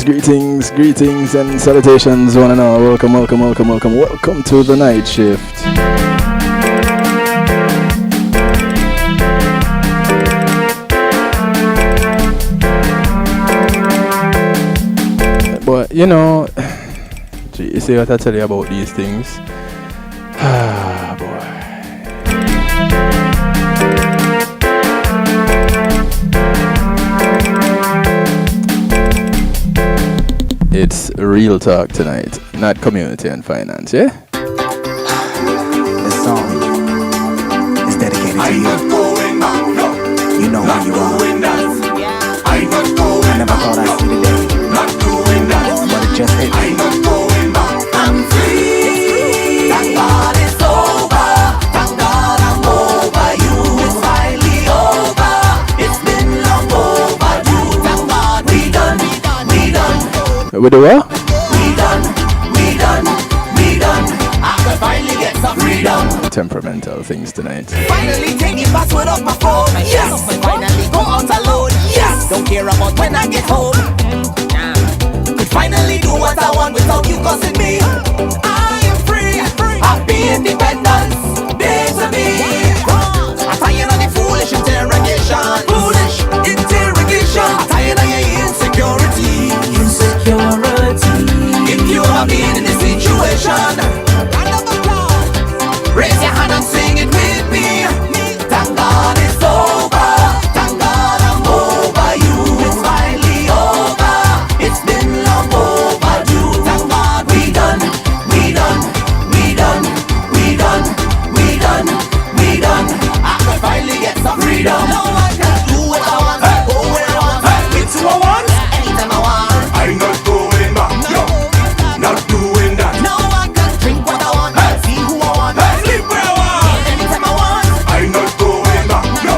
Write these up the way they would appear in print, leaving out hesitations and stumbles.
greetings, and salutations, one and all. Welcome to the night shift. But you know, you see what I tell you about these things? Ah, boy. It's real talk tonight, not community and finance, yeah? This song is dedicated to you. You know who you are. I never thought I'd see the day, but it just hit me. I'm free. Thank God it's over. Thank God I'm over you. It's finally over. It's been long overdue. Thank God we done. With the what? We done. I can finally get some freedom. Temperamental things tonight. Finally take the password off my phone. Yes. Finally go out alone. Yes. Don't care about when I get home. Could finally do what I want without you causing me. I am free. Happy independence. Day to me. I'm tired of the foolish interrogation. I'm tired of your insecurity. If you ever been in this situation, raise your hand and sing it with me. Thank God it's over. Thank God I'm over you. It's finally over. It's been long overdue. Thank God we done. I can finally get some freedom. No one can do what I want, go where I want, with who I want, anytime I want. I'm not going back, no, not doing that. No one can drink what I want, see who I want, Sleep where I want. anytime I want. I'm not going back, no,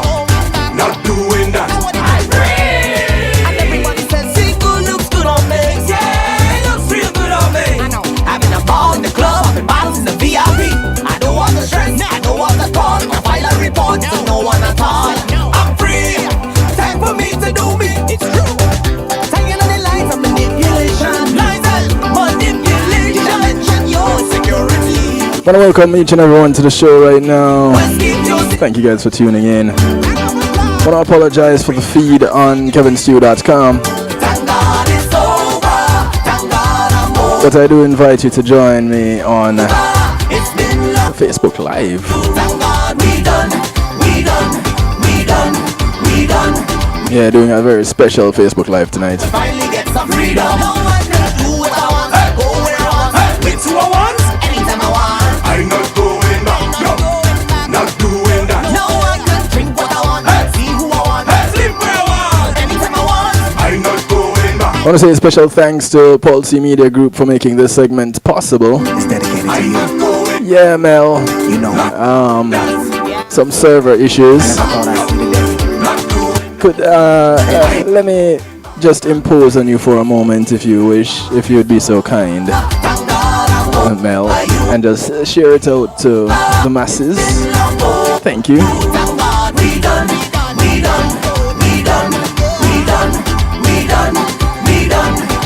not doing that. I'm free. And everybody says, see good looks good on me. Yeah, it looks real good on me. I know. Having a ball in the club, having bottles in the VIP. I don't want the stress, I don't want the call. I file a report to no one at all. I'm free. Time for me to do me. It's true. Tired of the lies of manipulation. Lies and manipulation. You mention your security. I want to welcome each and everyone to the show right now. Thank you guys for tuning in. I want to apologize for the feed on kevinstew.com, Thank God it's over. Thank God I'm over. but I do invite you to join me on It's been long. Facebook Live. Thank God we done. Yeah, doing a very special Facebook Live tonight. Finally get some freedom. No one can do what I want, go where I want, with who I want, anytime I want. I'm not going back, no, not doing that. No one can drink what I want, see who I want, Sleep where I want. anytime I want. I'm not going back. I want to say a special thanks to Pulse Media Group for making this segment possible. It's dedicated to I'm you. not going Yeah, Mel. You know who. Some server issues. Never thought I'd see the day, Could let me just impose on you for a moment, if you wish, if you'd be so kind, Mel, and just share it out to the masses. Thank you. Thank God we done.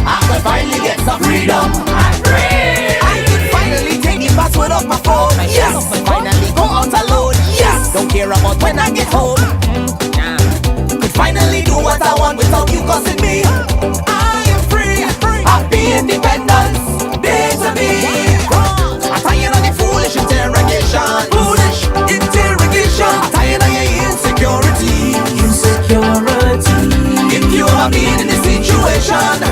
I can finally get some freedom. I'm free. I can finally take the password off my phone. Yes. Finally go out alone. Yes. Don't care about when I get home. Could finally do what I want without you causing me. I am free. Happy independence. Day to me. I'm tired of the foolish interrogation. I'm tired of your insecurity. If you ever been in this situation,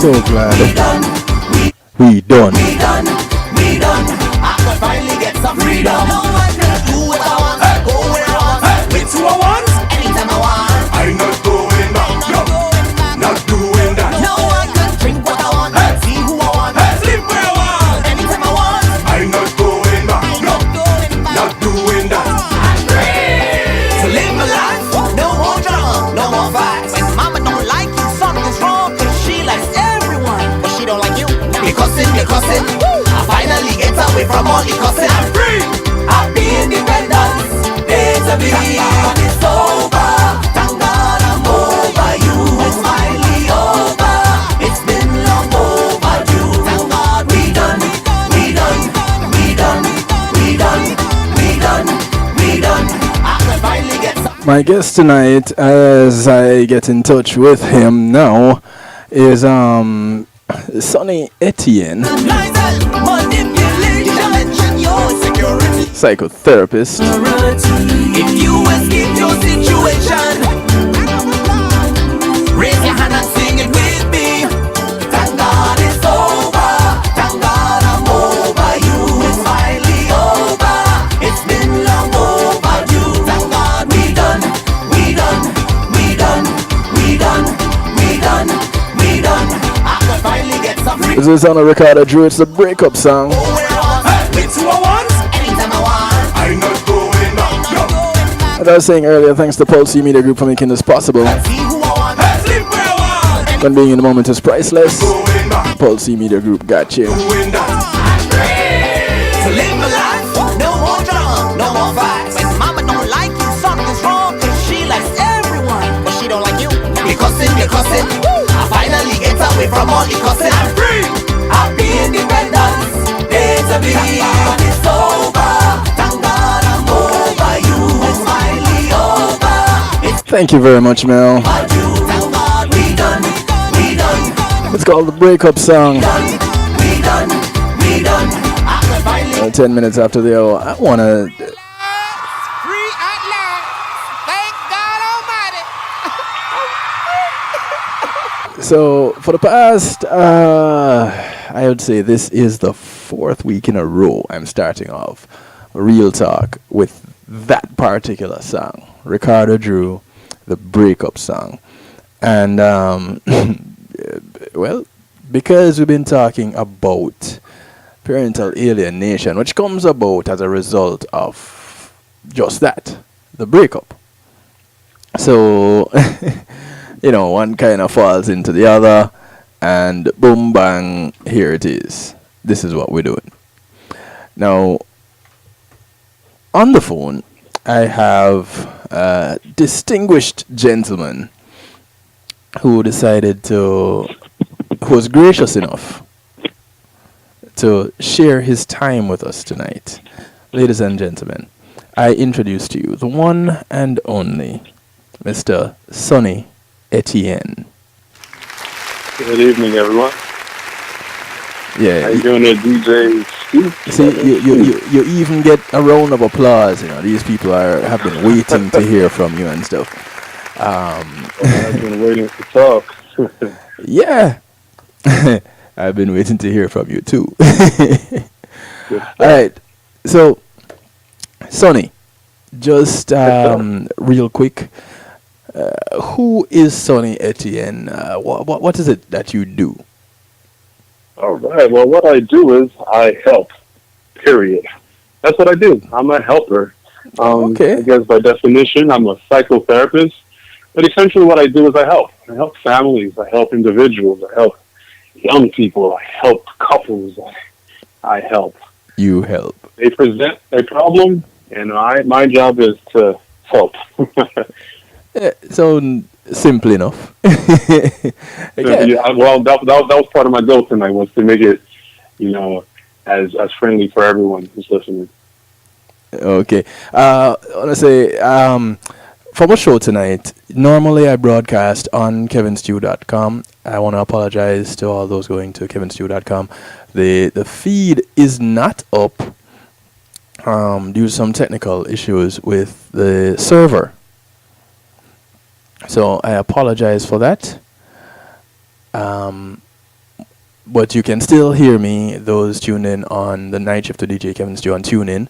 so glad. We done. We done. We done. We done. I could finally get some freedom. No one can do what I want. Go where I want. With who I want. Anytime I want. I'm not going back, no, not doing that. No one can drink what I want. See who I want. Sleep where I want. Anytime I want. I'm not going back, no, not doing that. I'm free to live my life. No more drama, no more fights. When mama don't like you, something's wrong. Cause she likes everyone, but she don't like you. You're cussing. I finally get away from all the cussing. I'm free. Happy independence. Days of being it's over. Thank God I'm over you. It's finally over. It's been long overdue. Thank God we done. We done. We done. We done. We done. We done. I can finally get some. My guest tonight, as I get in touch with him now, is Sonny Etienne, psychotherapist. If you escape your situation, raise your hand and sing it with me. Thank God it's over. Thank God I'm over you. It's finally over. It's been long overdue. Thank God we done. We done. We done. We done. We done. We done. I could finally get some free. This is on a recorder, Drew. It's the breakup song. Go where I want. With who I want. Anytime I want. I'm not going back, no, As I was saying earlier, thanks to Pulse Media Group for making this possible. See who I want. Sleep where I want. When being in the moment is priceless, going back, Pulse Media Group got you. doing that. To live my life, no more drama, no more fights. When mama don't like you, something's wrong. Cause she likes everyone, but she don't like you. You're cussing. I finally get away from all the cussing. I'm free. Happy independence. Days of being it's over. Thank God I'm over you. It's finally over. It's Thank you very much, Mel. overdue. Thank God we done. We done. It's called the breakup song. We done. We done. I can finally 10 minutes after the hour, I want to. Free at last. Thank God Almighty. So, for the past, I would say this is the 4th week in a row I'm starting off Real Talk with that particular song. Ricardo Drew, the breakup song. And, well, because we've been talking about parental alienation, which comes about as a result of just that, the breakup. So, you know, one kind of falls into the other, and boom, bang, here it is. This is what we're doing. Now, on the phone, I have a distinguished gentleman who was gracious enough to share his time with us tonight. Ladies and gentlemen, I introduce to you the one and only Mr. Sonny Etienne. Good evening, everyone. Yeah, How you doing there, DJ Scoop? see, you even get a round of applause. You know, these people have been waiting to hear from you and stuff. I've been waiting to talk. Yeah, I've been waiting to hear from you too. All right, so Sonny, just real quick, who is Sonny Etienne? What is it that you do? All right. Well, what I do is I help. Period. That's what I do. I'm a helper. Okay. I guess by definition, I'm a psychotherapist. But essentially, what I do is I help. I help families. I help individuals. I help young people. I help couples. I help. You help. They present a problem, and my job is to help. So simple enough. Yeah, well, that was part of my goal tonight, was to make it, as friendly for everyone who's listening. Okay. I want to say, for our show tonight, normally I broadcast on kevinstew.com. I want to apologize to all those going to kevinstew.com. The feed is not up due to some technical issues with the server. So I apologize for that. But you can still hear me, those tuned in on the night shift to DJ Kevin Stew on TuneIn,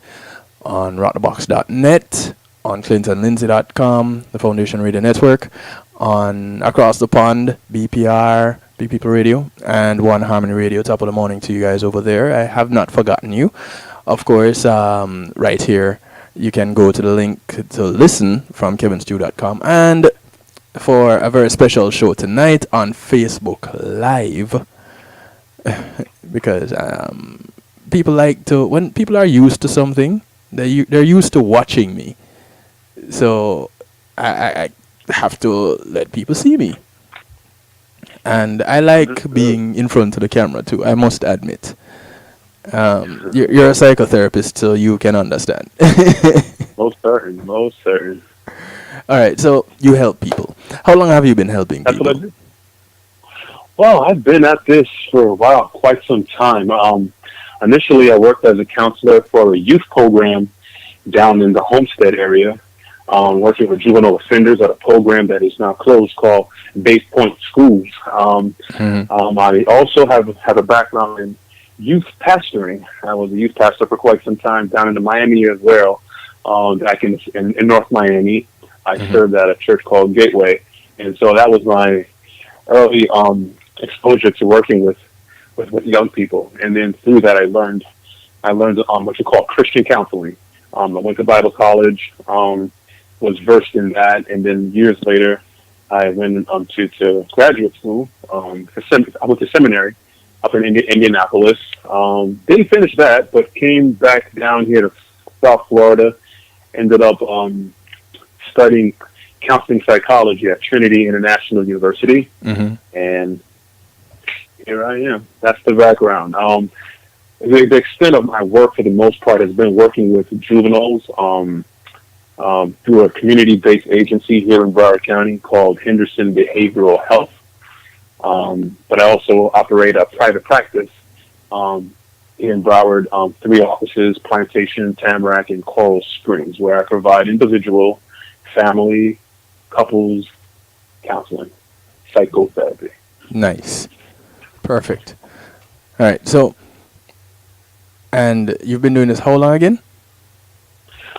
on rockthebox.net, on clintonlindsay.com, the Foundation Radio Network, on Across the Pond, BPR, Big People Radio, and One Harmony Radio. Top of the morning to you guys over there. I have not forgotten you. Of course, right here, you can go to the link to listen from kevinstew.com. And for a very special show tonight on Facebook Live, because people like to, when people are used to something, they're used to watching me. So I have to let people see me. And I like being in front of the camera too, I must admit. You're a psychotherapist, so you can understand. Most certain, most certain. All right, so you help people. How long have you been helping That's people? what I do. Well, I've been at this for a while, quite some time. Initially, I worked as a counselor for a youth program down in the Homestead area, working with juvenile offenders at a program that is now closed called Base Point Schools. I also have a background in youth pastoring. I was a youth pastor for quite some time down in the Miami as well, back in North Miami. I served at a church called Gateway, and so that was my early exposure to working with young people. And then through that, I learned what you call Christian counseling. I went to Bible college, was versed in that, and then years later, I went to graduate school. I went to seminary up in Indianapolis. Didn't finish that, but came back down here to South Florida. Ended up studying counseling psychology at Trinity International University, and here I am. That's the background. The extent of my work, for the most part, has been working with juveniles through a community-based agency here in Broward County called Henderson Behavioral Health. But I also operate a private practice in Broward, 3 offices: Plantation, Tamarack, and Coral Springs, where I provide individual, family, couples counseling, psychotherapy. Nice. Perfect. All right, so, and you've been doing this how long again?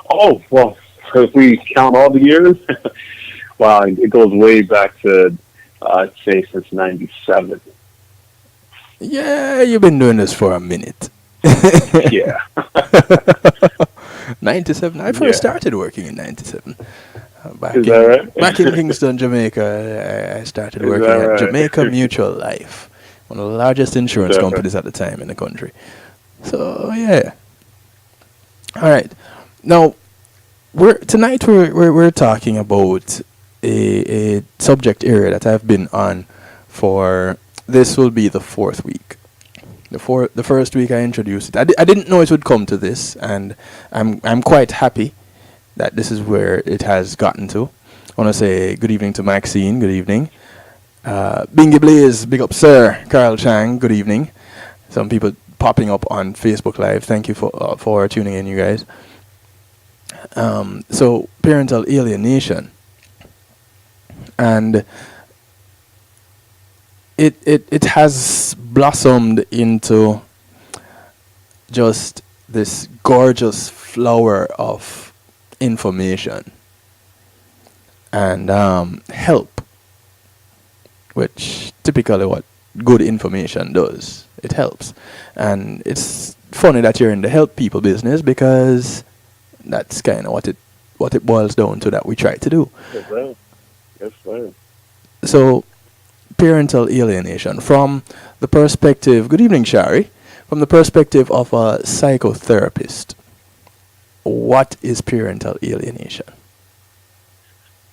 Oh, well, if we count all the years, wow, it goes way back to, I'd say, since 97. Yeah, you've been doing this for a minute. Yeah. 97. I first started working in 97. Is that right? Back in Kingston, Jamaica, I started working at Jamaica Mutual Life, one of the largest insurance companies at the time in the country. So, yeah. All right. Now, tonight we're talking about a subject area that I've been on for, this will be the 4th week. The first week I introduced it. I didn't know it would come to this, and I'm quite happy that this is where it has gotten to. I want to say good evening to Maxine. Good evening. Bingy Blaze, big up sir. Carl Chang, good evening. Some people popping up on Facebook Live. Thank you for tuning in, you guys. So, parental alienation. And it has blossomed into just this gorgeous flower of information and help, which typically what good information does. It helps. And it's funny that you're in the help people business, because that's kind of what it boils down to, that we try to do. Yes, sir. Yes, sir. So, parental alienation from the perspective, good evening Shari, from the perspective of a psychotherapist, what is parental alienation?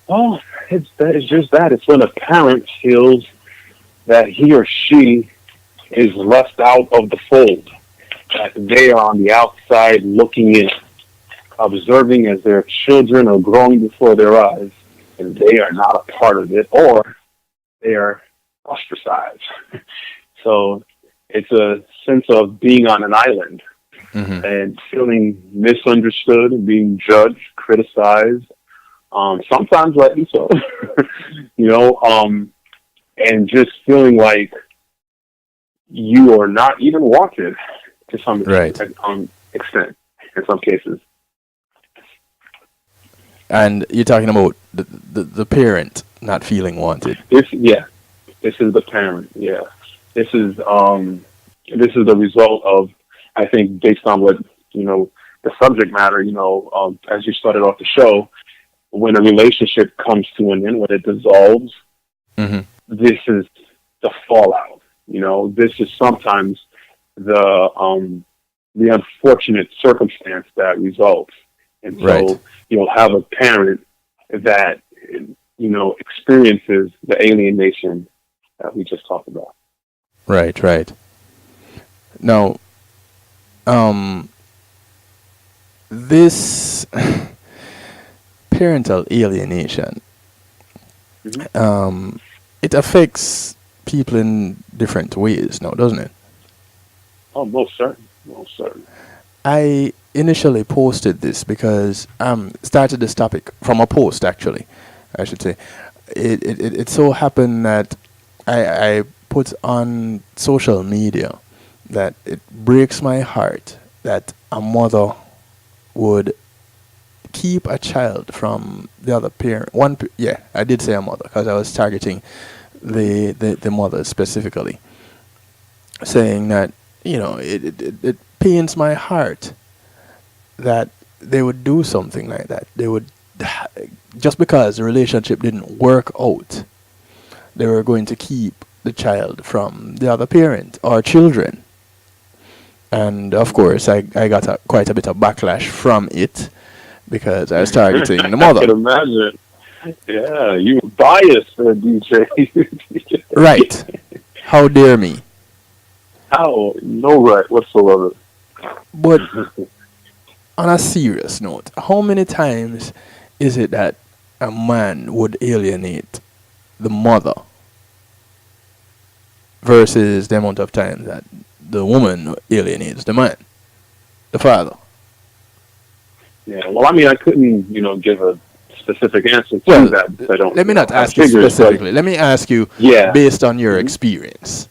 Oh, it's just that. It's when a parent feels that he or she is left out of the fold, that they are on the outside looking in, observing as their children are growing before their eyes, and they are not a part of it, or they are ostracized. So it's a sense of being on an island and feeling misunderstood and being judged, criticized, sometimes rightly so, and just feeling like you are not even wanted to some Right. extent in some cases. And you're talking about the parent not feeling wanted. This is the parent. Yeah, this is the result of, I think, based on what the subject matter. As you started off the show, when a relationship comes to an end, when it dissolves, Mm-hmm. this is the fallout. This is sometimes the unfortunate circumstance that results. And so Right. you'll have a parent that, experiences the alienation that we just talked about. Right. Now, this parental alienation, Mm-hmm. it affects people in different ways now, doesn't it? Oh, most certain. Most certain. I initially posted this because started this topic from a post, actually, I should say. It so happened that I put on social media that it breaks my heart that a mother would keep a child from the other parent. I did say a mother because I was targeting the mother specifically, saying that it pains my heart that they would do something like that. They would, just because the relationship didn't work out, they were going to keep the child from the other parent or children. And of course, I got quite a bit of backlash from it because I was targeting the I can mother. imagine. Yeah, you were biased, DJ. Right. How dare me? How? No right whatsoever. But on a serious note, how many times is it that a man would alienate the mother versus the amount of times that the woman alienates the man, the father? Yeah, well, I mean, I couldn't, give a specific answer to Well, that. Because I don't. let me not I ask you figured, but- specifically. Let me ask you Yeah. based on your Mhm. experience.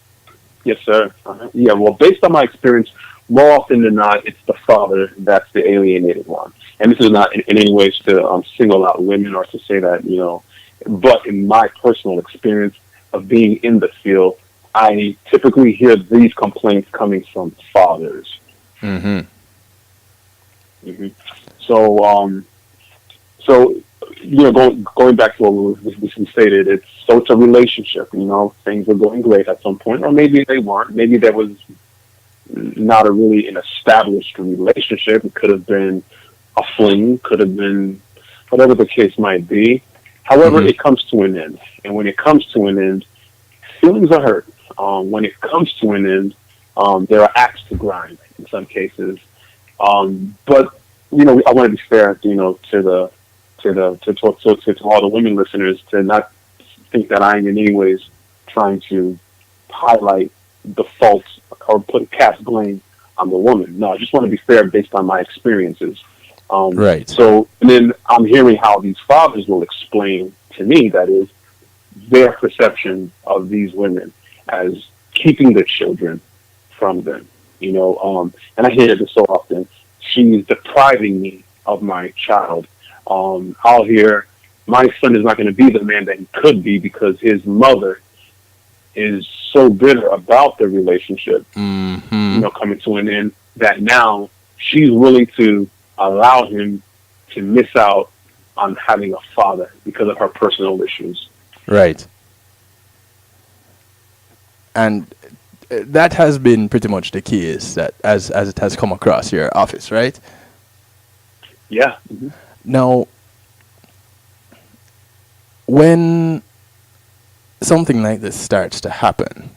Yes, sir. Yeah, well, based on my experience, more often than not, it's the father that's the alienated one. And this is not in any way to single out women or to say that, but in my personal experience of being in the field, I typically hear these complaints coming from fathers. Mm-hmm. Hmm. So, going back to what we stated, it's a relationship. Things were going great at some point, or maybe they weren't. Maybe there was not an established relationship. It could have been a fling, could have been whatever the case might be. However, Mhm. it comes to an end, and when it comes to an end, feelings are hurt. When it comes to an end, there are axe to grind in some cases. But I want to be fair, to all the women listeners, to not think that I am in any ways trying to highlight the faults or cast blame on the woman. No, I just want to be fair based on my experiences. Right. So, and then I'm hearing how these fathers will explain to me, that is, their perception of these women as keeping the children from them. And I hear this so often. She's depriving me of my child. I'll hear, my son is not going to be the man that he could be because his mother is so bitter about the relationship, Mm-hmm. coming to an end, that now she's willing to allow him to miss out on having a father because of her personal issues. Right. And that has been pretty much the case that as it has come across your office, right? Yeah. Mm-hmm. Now, when something like this starts to happen,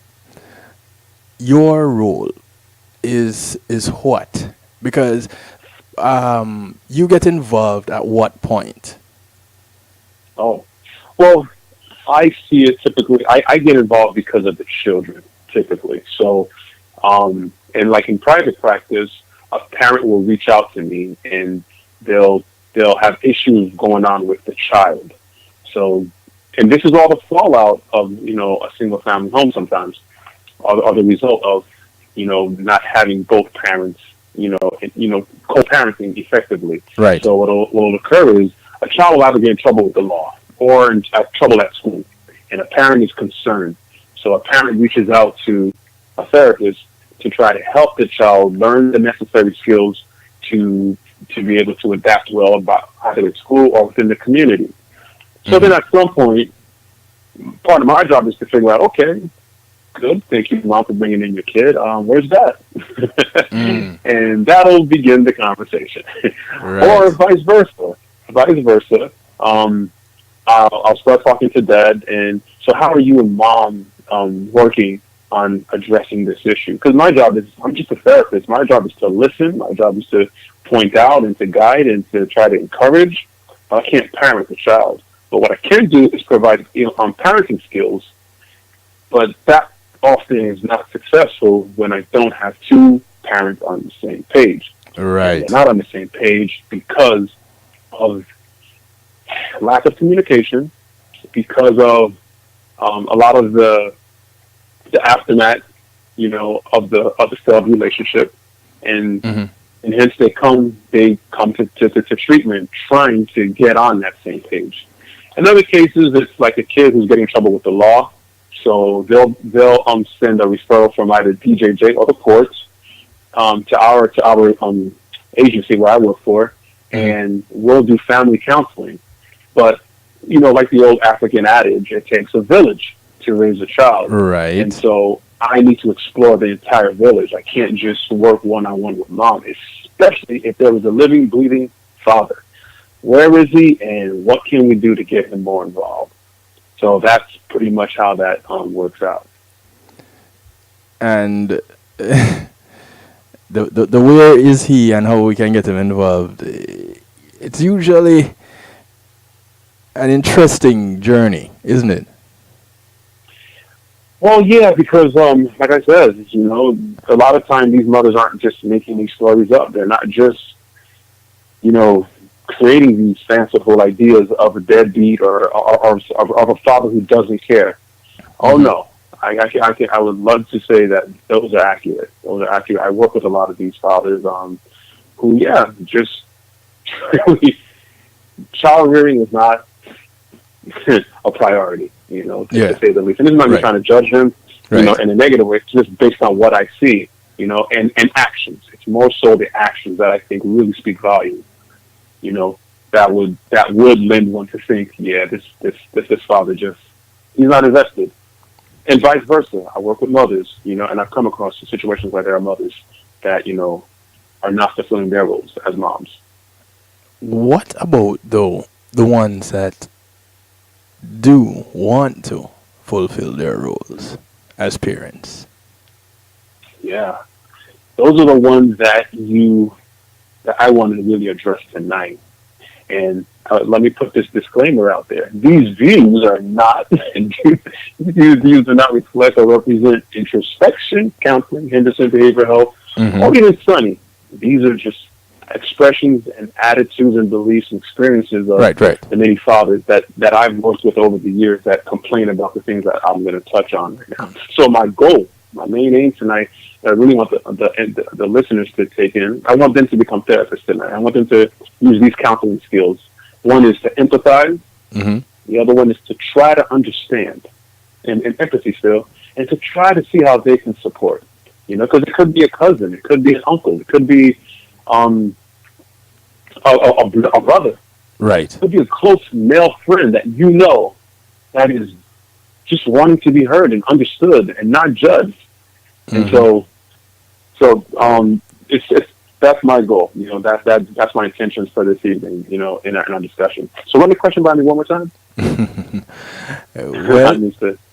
your role is what? Because you get involved at what point? Oh, well, I see it typically. I get involved because of the children, typically. So, and like in private practice, a parent will reach out to me and they'll have issues going on with the child. So, and this is all the fallout of a single family home sometimes. are the result of, not having both parents, co-parenting effectively. Right. So what'll occur is a child will either get in trouble with the law or in trouble at school, and a parent is concerned. So a parent reaches out to a therapist to try to help the child learn the necessary skills to be able to adapt well about either at school or within the community. So then at some point, part of my job is to figure out, okay, good, thank you, Mom, for bringing in your kid. Where's that? And that'll begin the conversation. Right. Or vice versa. I'll start talking to Dad, and so how are you and Mom working on addressing this issue? Because my job is, I'm just a therapist. My job is to listen. My job is to point out and to guide and to try to encourage. But I can't parent the child. But what I can do is provide parenting skills. But that often is not successful when I don't have two parents on the same page. Right. They're not on the same page because of lack of communication, because of a lot of the aftermath, of the failed relationship, and hence they come to treatment trying to get on that same page. In other cases, it's like a kid who's getting in trouble with the law, so they'll send a referral from either DJJ or the courts to our agency where I work for, and we'll do family counseling. But like the old African adage, it takes a village to raise a child. Right. And so I need to explore the entire village. I can't just work one-on-one with Mom, especially if there was a living, breathing father. Where is he, and what can we do to get him more involved? So that's pretty much how that works out. And the where is he and how we can get him involved, it's usually an interesting journey, isn't it? Well, yeah, because like I said, a lot of times these mothers aren't just making these stories up. They're not just, creating these fanciful ideas of a deadbeat or of a father who doesn't care. Oh no, I would love to say that those are accurate. I work with a lot of these fathers who, just really, child rearing is not a priority, to say the least. And this is not me trying to judge him, in a negative way. It's just based on what I see, and actions. It's more so the actions that I think really speak volumes. That would lend one to think, this father he's not invested. And vice versa. I work with mothers, and I've come across situations where there are mothers that, are not fulfilling their roles as moms. What about, though, the ones that do want to fulfill their roles as parents? Yeah. Those are the ones that I wanted to really address tonight. And let me put this disclaimer out there. These views are not, these views do not reflect or represent introspection, counseling, Henderson behavioral health, or even Sonny. These are just expressions and attitudes and beliefs and experiences of the many fathers that I've worked with over the years that complain about the things that I'm going to touch on right now. So my main aim tonight, I really want the listeners to take in. I want them to become therapists tonight. I want them to use these counseling skills. One is to empathize. The other one is to try to understand, and empathy still, and to try to see how they can support. Because it could be a cousin, it could be an uncle, it could be a brother. Right. It could be a close male friend that that is just wanting to be heard and understood and not judged. And so that's my goal. That's my intentions for this evening. In our discussion. So run the question by me one more time. Well,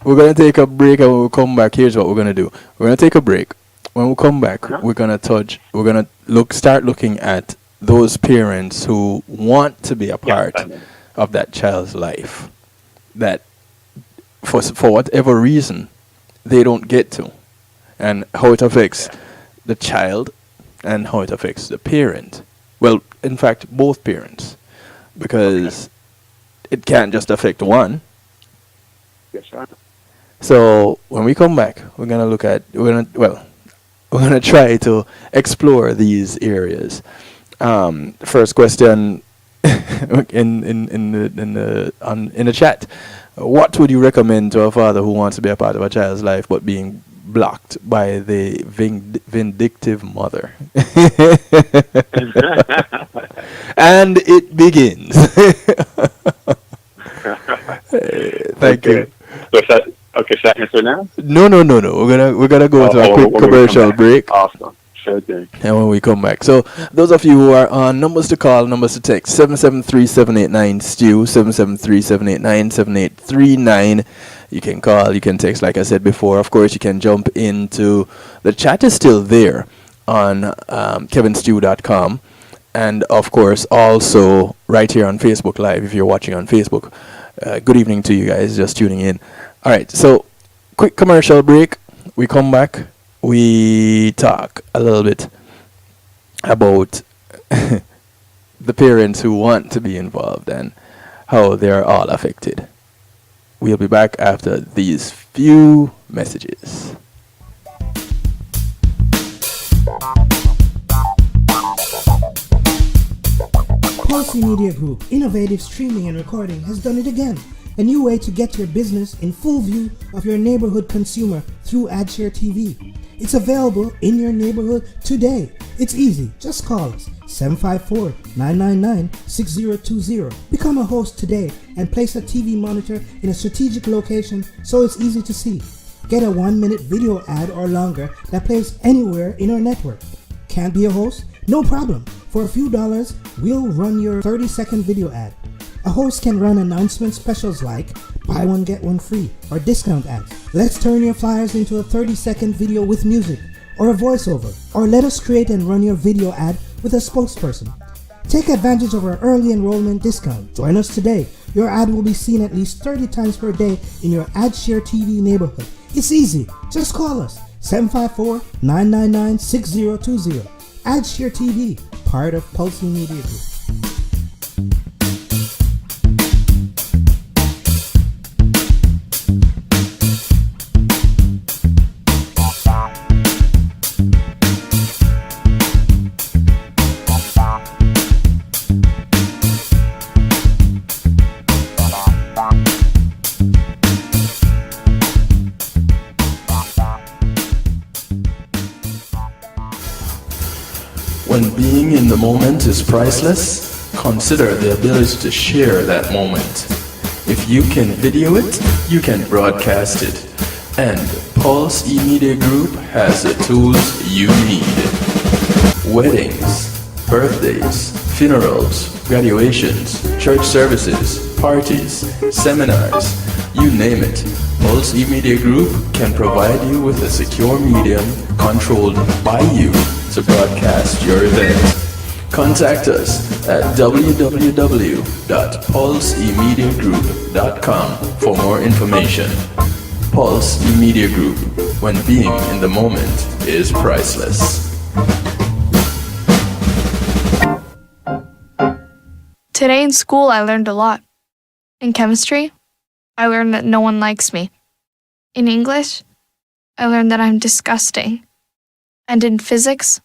we're gonna take a break, and when we come back, here's what we're gonna do. We're gonna take a break. When we come back, we're gonna start looking at those parents who want to be a part of that child's life, that for whatever reason they don't get to, and how it affects the child and how it affects the parent. Well, in fact, both parents, because it can't just affect one. Yes, sir. So when we come back, we're gonna try to explore these areas. First question in the chat: what would you recommend to a father who wants to be a part of a child's life but being blocked by the vindictive mother? And it begins. Thank you. Should I answer now? No. We're gonna go to a quick commercial break. Awesome. Sure thing. And when we come back, so those of you who are on, numbers to call, numbers to text: 773-789-STEW, 773-789-7839. You can call, you can text, like I said before. Of course, you can jump into the chat is still there on kevinstew.com, and of course also right here on Facebook Live if you're watching on Facebook. Good evening to you guys just tuning in. All right, so quick commercial break. We come back. We talk a little bit about the parents who want to be involved and how they're all affected. We'll be back after these few messages. Policy Media Group, innovative streaming and recording, has done it again. A new way to get your business in full view of your neighborhood consumer through AdShare TV. It's available in your neighborhood today. It's easy. Just call us 754-999-6020. Become a host today and place a TV monitor in a strategic location so it's easy to see. Get a 1-minute video ad or longer that plays anywhere in our network. Can't be a host? No problem. For a few dollars, we'll run your 30-second video ad. A host can run announcement specials like buy one get one free or discount ads. Let's turn your flyers into a 30-second video with music or a voiceover, or let us create and run your video ad with a spokesperson. Take advantage of our early enrollment discount. Join us today. Your ad will be seen at least 30 times per day in your AdShare TV neighborhood. It's easy. Just call us 754-999-6020. AdShare TV, part of Pulse Media Group. When being in the moment is priceless, consider the ability to share that moment. If you can video it, you can broadcast it. And Pulse E-Media Group has the tools you need. Weddings, birthdays, funerals, graduations, church services, parties, seminars, you name it. Pulse E-Media Group can provide you with a secure medium controlled by you to broadcast your event. Contact us at www.pulseemediagroup.com for more information. Pulse E-Media Group, when being in the moment is priceless. Today in school, I learned a lot. In chemistry, I learned that no one likes me. In English, I learned that I'm disgusting. And in physics,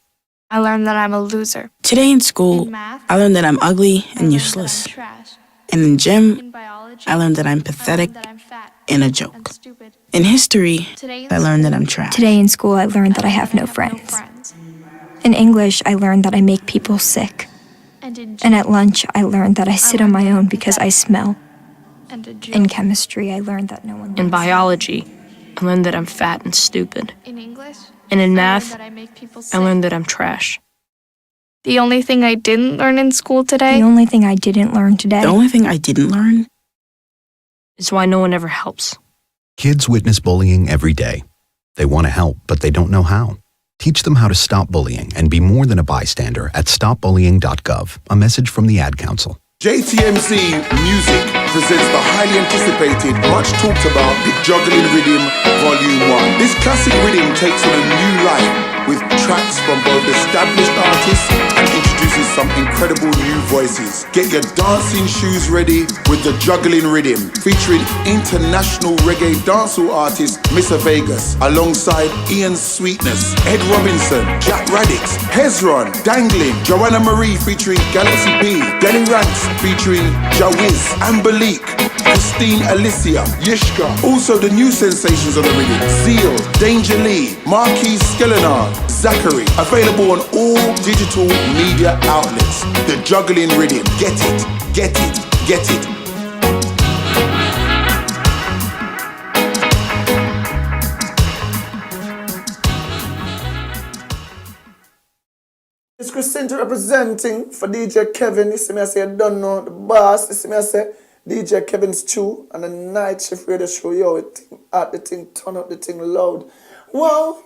I learned that I'm a loser. Today in school, In math, I learned that I'm ugly I and learned useless. that I'm trash. And in gym, In biology, I learned that I'm I pathetic learned that I'm fat and a and joke. stupid. In history, Today in I learned that school, I'm trash. Today in school, I learned that I have no friends. In English, I learned that I make people sick. And in And at lunch, I learned that I sit on my own because I smell. and a joke. In chemistry, I learned that no one In likes me. biology, I learned that I'm fat and stupid. In English, And in I math, learned that I make people sick. I learned that I'm trash. The only thing I didn't learn in school today The only thing I didn't learn today The only thing I didn't learn is why no one ever helps. Kids witness bullying every day. They want to help, but they don't know how. Teach them how to stop bullying and be more than a bystander at stopbullying.gov. A message from the Ad Council. JTMC Music presents the highly anticipated, much talked about The Juggling Rhythm Volume 1. This classic rhythm takes on a new life with tracks from both established artists and introduced introduces some incredible new voices. Get your dancing shoes ready with the Juggling Rhythm, featuring international reggae dancehall artist Mr. Vegas, alongside Ian Sweetness, Ed Robinson, Jack Radix, Hezron, Dangling, Joanna Marie featuring Galaxy P, Danny Ranks featuring Jawiz, Ambalik, Christine Alicia, Yishka. Also the new sensations of the rhythm: Zeal, Danger Lee, Marquis Skelenar, Zachary. Available on all digital media outlets. The Juggling Rhythm. Get it, get it, get it. It's Christine representing for DJ Kevin. You see me, I say, I don't know the boss. You see me, I say, DJ Kevin Stew and the night shift radio show. Yo, it at the thing, turn up the thing loud. Whoa,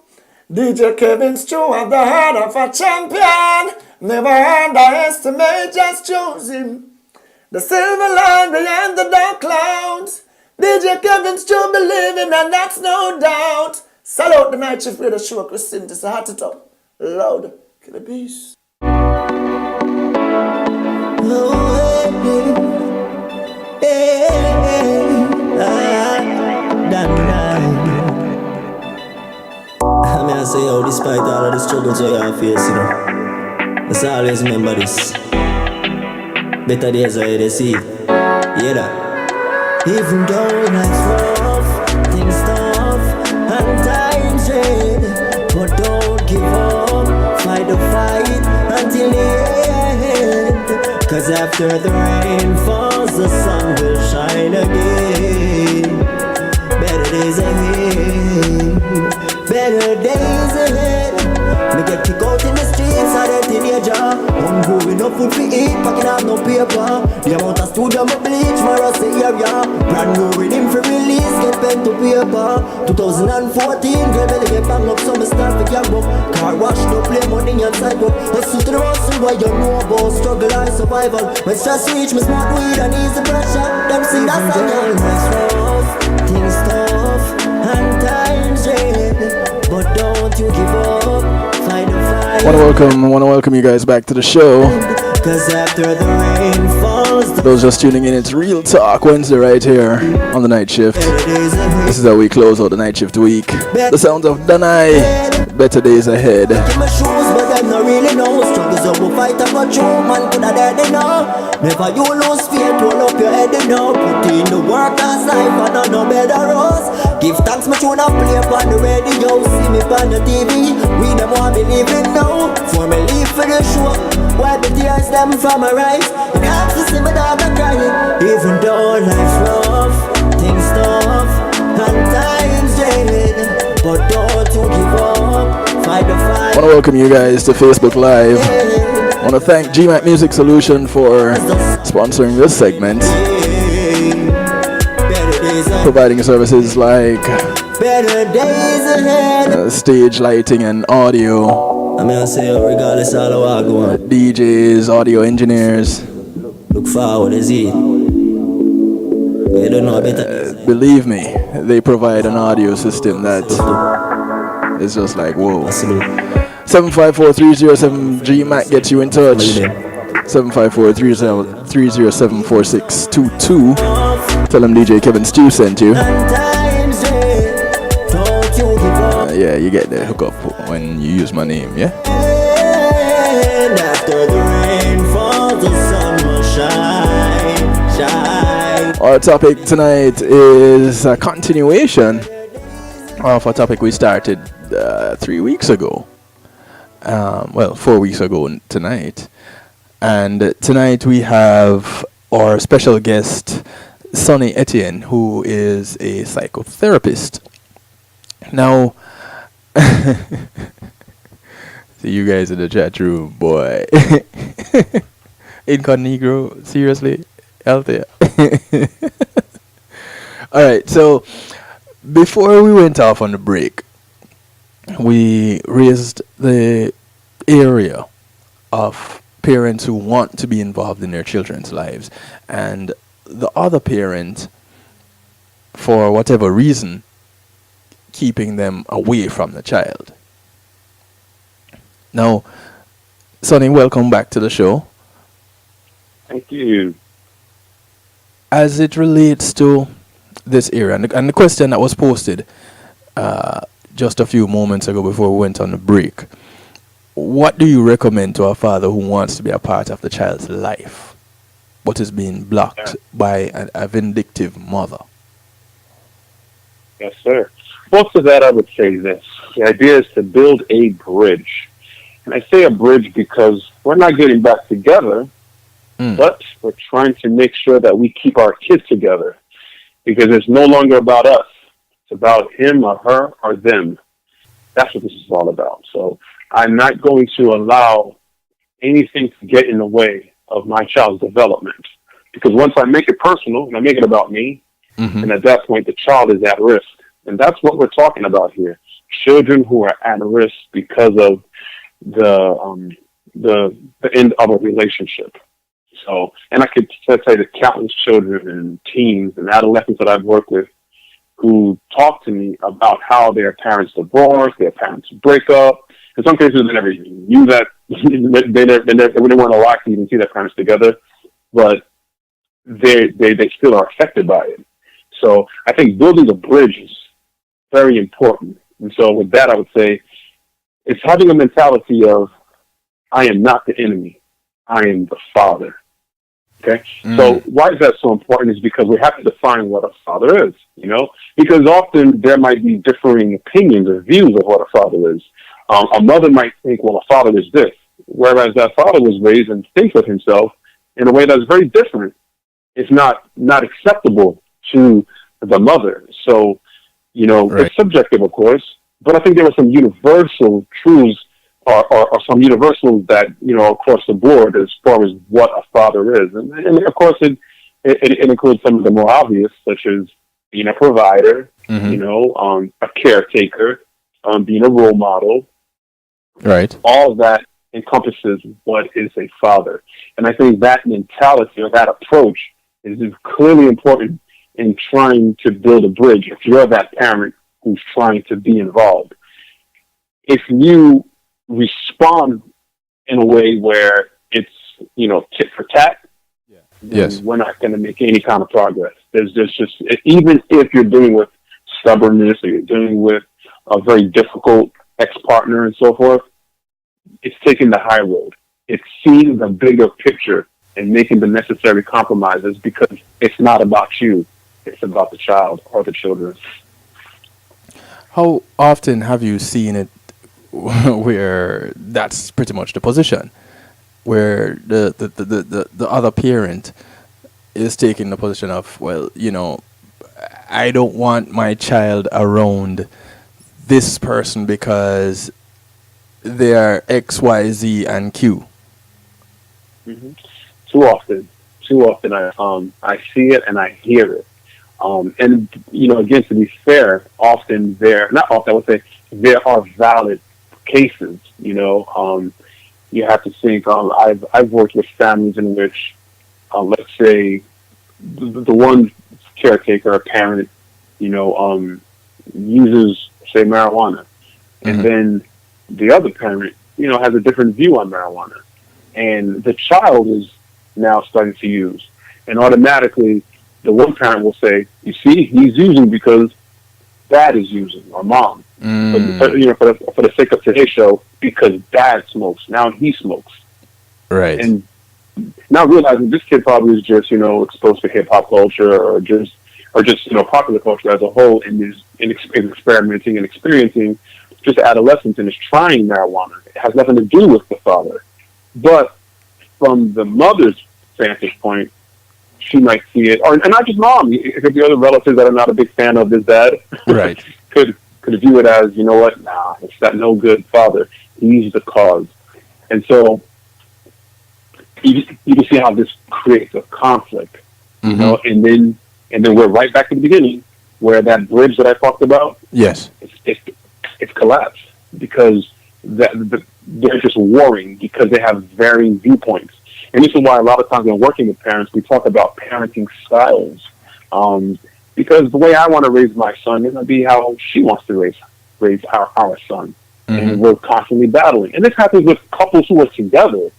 DJ Kevin Stew have the heart of a champion. Never underestimate, just choose him. The silver line behind the dark clouds. DJ Kevin Stew believing, and that's no doubt. Salute the night shift radio show, Christine. It's a hot it up, loud. Kill the beast. I mean, I say, yo, despite all of the struggles you have faced, you know, let's always remember this. Better days are to see. Yeah, that. Even though life's rough, things tough, and times red, but don't give up. Fight the fight until the end. Cause after the rain falls, the sun will shine again. Better days ahead, better days ahead. Me get kicked out in the streets, I don't teenager. I'm growing up food for eat, packing out no paper. The amount of studio me bleach, my rusty area. Brand new rhythm for release, get pen to paper. 2014, girl belly get bang up, so me start to gang up. Car wash, no play money inside up. Hustle to the hustle, why you know about struggle and survival. When stress reach, me smoke weed and ease the pressure. Them see that's a girl, life's rough, things tough, and times red. But don't you give up, fight the fight. Want to welcome you guys back to the show. Cause after the rain falls, For those just tuning in, it's Real Talk Wednesday right here on the night shift. This is how we close out the night shift week. The sounds of Danai, better days ahead. my shoes, but them not really know. Struggles up, we fight and go through. Man, could have dead enough. Never you lose faith, roll up your head enough. Put in the work as life, and I know better us. Give thanks, my tune and play upon the radio. See me on the TV, we them want believe it now. For me leave for the show, wipe the tears them from my eyes. And have to see my dog crying. Even though life's rough, things tough, and times red, but don't you give up, fight the fight. I want to welcome you guys to Facebook Live. I want to thank GMAC Music Solution for sponsoring this segment, providing services like stage lighting and audio, I mean, I say, regardless of how I go on, DJs, audio engineers. look forward, is it? You don't know better. Believe me, they provide an audio system that is just like, whoa. 754-307 GMAC gets you in touch. 754-307-4622. Tell them DJ Kevin Stew sent you. Yeah, you get the hookup when you use my name, yeah? And after the rain falls, the sun will shine. Our topic tonight is a continuation of a topic we started 3 weeks ago. 4 weeks ago tonight. And tonight we have our special guest, Sonny Etienne, who is a psychotherapist. Now, see you guys in the chat room, boy. Incognito, seriously? Out there. Alright, so before we went off on the break, we raised the area of parents who want to be involved in their children's lives, and the other parent, for whatever reason, keeping them away from the child. Now, Sonny, welcome back to the show. Thank you. As it relates to this area, and the question that was posted just a few moments ago before we went on the break, what do you recommend to a father who wants to be a part of the child's life but is being blocked by a vindictive mother? Yes, sir. Most of that, I would say this. The idea is to build a bridge. And I say a bridge because we're not getting back together, but we're trying to make sure that we keep our kids together. Because it's no longer about us. It's about him or her or them. That's what this is all about. So I'm not going to allow anything to get in the way of my child's development. Because once I make it personal and I make it about me, and at that point the child is at risk. And that's what we're talking about here. Children who are at risk because of the end of a relationship. So, and I could say that countless children and teens and adolescents that I've worked with who talk to me about how their parents divorce, their parents break up. In some cases, they never even knew that. they weren't alive to even see their parents together, but they still are affected by it. So I think building a bridge is very important. And so with that, I would say it's having a mentality of, I am not the enemy. I am the father. Okay? So why is that so important is because we have to define what a father is, you know? Because often there might be differing opinions or views of what a father is. A mother might think, well, a father is this, whereas that father was raised and thinks of himself in a way that's very different. It's not acceptable to the mother. So, you know, It's subjective, of course, but I think there are some universal truths or some universals that, you know, across the board as far as what a father is. And of course, it includes some of the more obvious, such as being a provider, you know, a caretaker, being a role model. Right. All of that encompasses what is a father. And I think that mentality or that approach is clearly important in trying to build a bridge if you're that parent who's trying to be involved. If you respond in a way where it's, you know, tit for tat, then we're not going to make any kind of progress. There's just, even if you're dealing with stubbornness or you're dealing with a very difficult ex-partner and so forth, it's taking the high road. It's seeing the bigger picture and making the necessary compromises because it's not about you. It's about the child or the children. How often have you seen it where that's pretty much the position, where the other parent is taking the position of, well, you know, I don't want my child around this person because they are X, Y, Z, and Q? Too often I see it and I hear it. And, you know, again, to be fair, not often, I would say there are valid cases, you know. You have to think, I've worked with families in which, let's say, the one caretaker or parent, you know, uses, say, marijuana. And then the other parent, you know, has a different view on marijuana. And the child is now starting to use. And automatically, the one parent will say, you see, he's using because dad is using, or mom. But, you know, for the sake of today's show, because dad smokes, now he smokes. Right. And not realizing this kid probably is just, you know, exposed to hip-hop culture or just you know, popular culture as a whole and is experimenting and experiencing just adolescence and is trying marijuana. It has nothing to do with the father. But from the mother's vantage point, she might see it, and not just mom. It could be other relatives that are not a big fan of this dad. Right. could view it as, you know what, nah, it's that no good father. He's the cause. And so you can see how this creates a conflict, you know, and then we're right back to the beginning where that bridge that I talked about, it's collapsed because they're just warring because they have varying viewpoints. And this is why a lot of times when working with parents, we talk about parenting styles. Because the way I want to raise my son may not be how she wants to raise our son. and we're constantly battling. And this happens with couples who are together.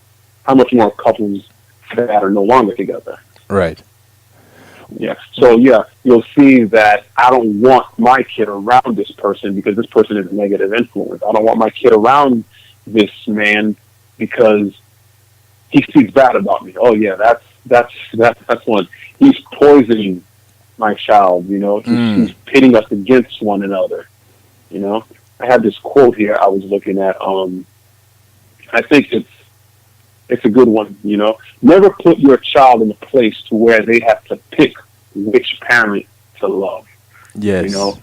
How much more couples that are no longer together? Right. Yeah. So you'll see that I don't want my kid around this person because this person is a negative influence. I don't want my kid around this man because he speaks bad about me. Oh yeah, that's one. He's poisoning my child. You know, he's pitting us against one another. You know, I have this quote here I was looking at. I think it's a good one. You know, never put your child in a place to where they have to pick which parent to love. Yes. You know,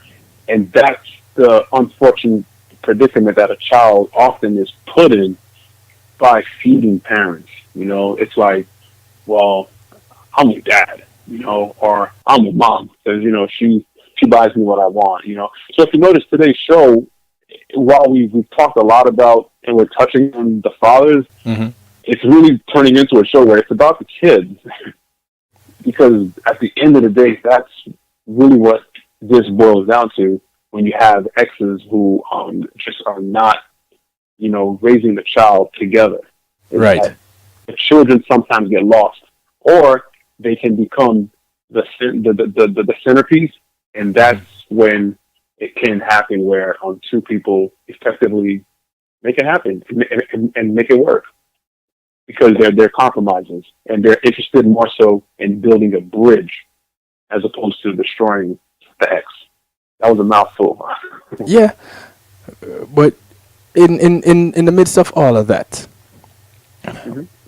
and that's the unfortunate predicament that a child often is put in by feeding parents. You know, it's like, well, I'm a dad, you know, or I'm a mom because, you know, she buys me what I want, you know. So if you notice today's show, while we've talked a lot about and we're touching on the fathers, it's really turning into a show where it's about the kids. Because at the end of the day, that's really what this boils down to when you have exes who just are not, you know, raising the child together. Right. The children sometimes get lost, or they can become the centerpiece, and that's when it can happen where two people effectively make it happen and make it work because they're compromises and they're interested more so in building a bridge as opposed to destroying the ex. That was a mouthful. Yeah, but in the midst of all of that,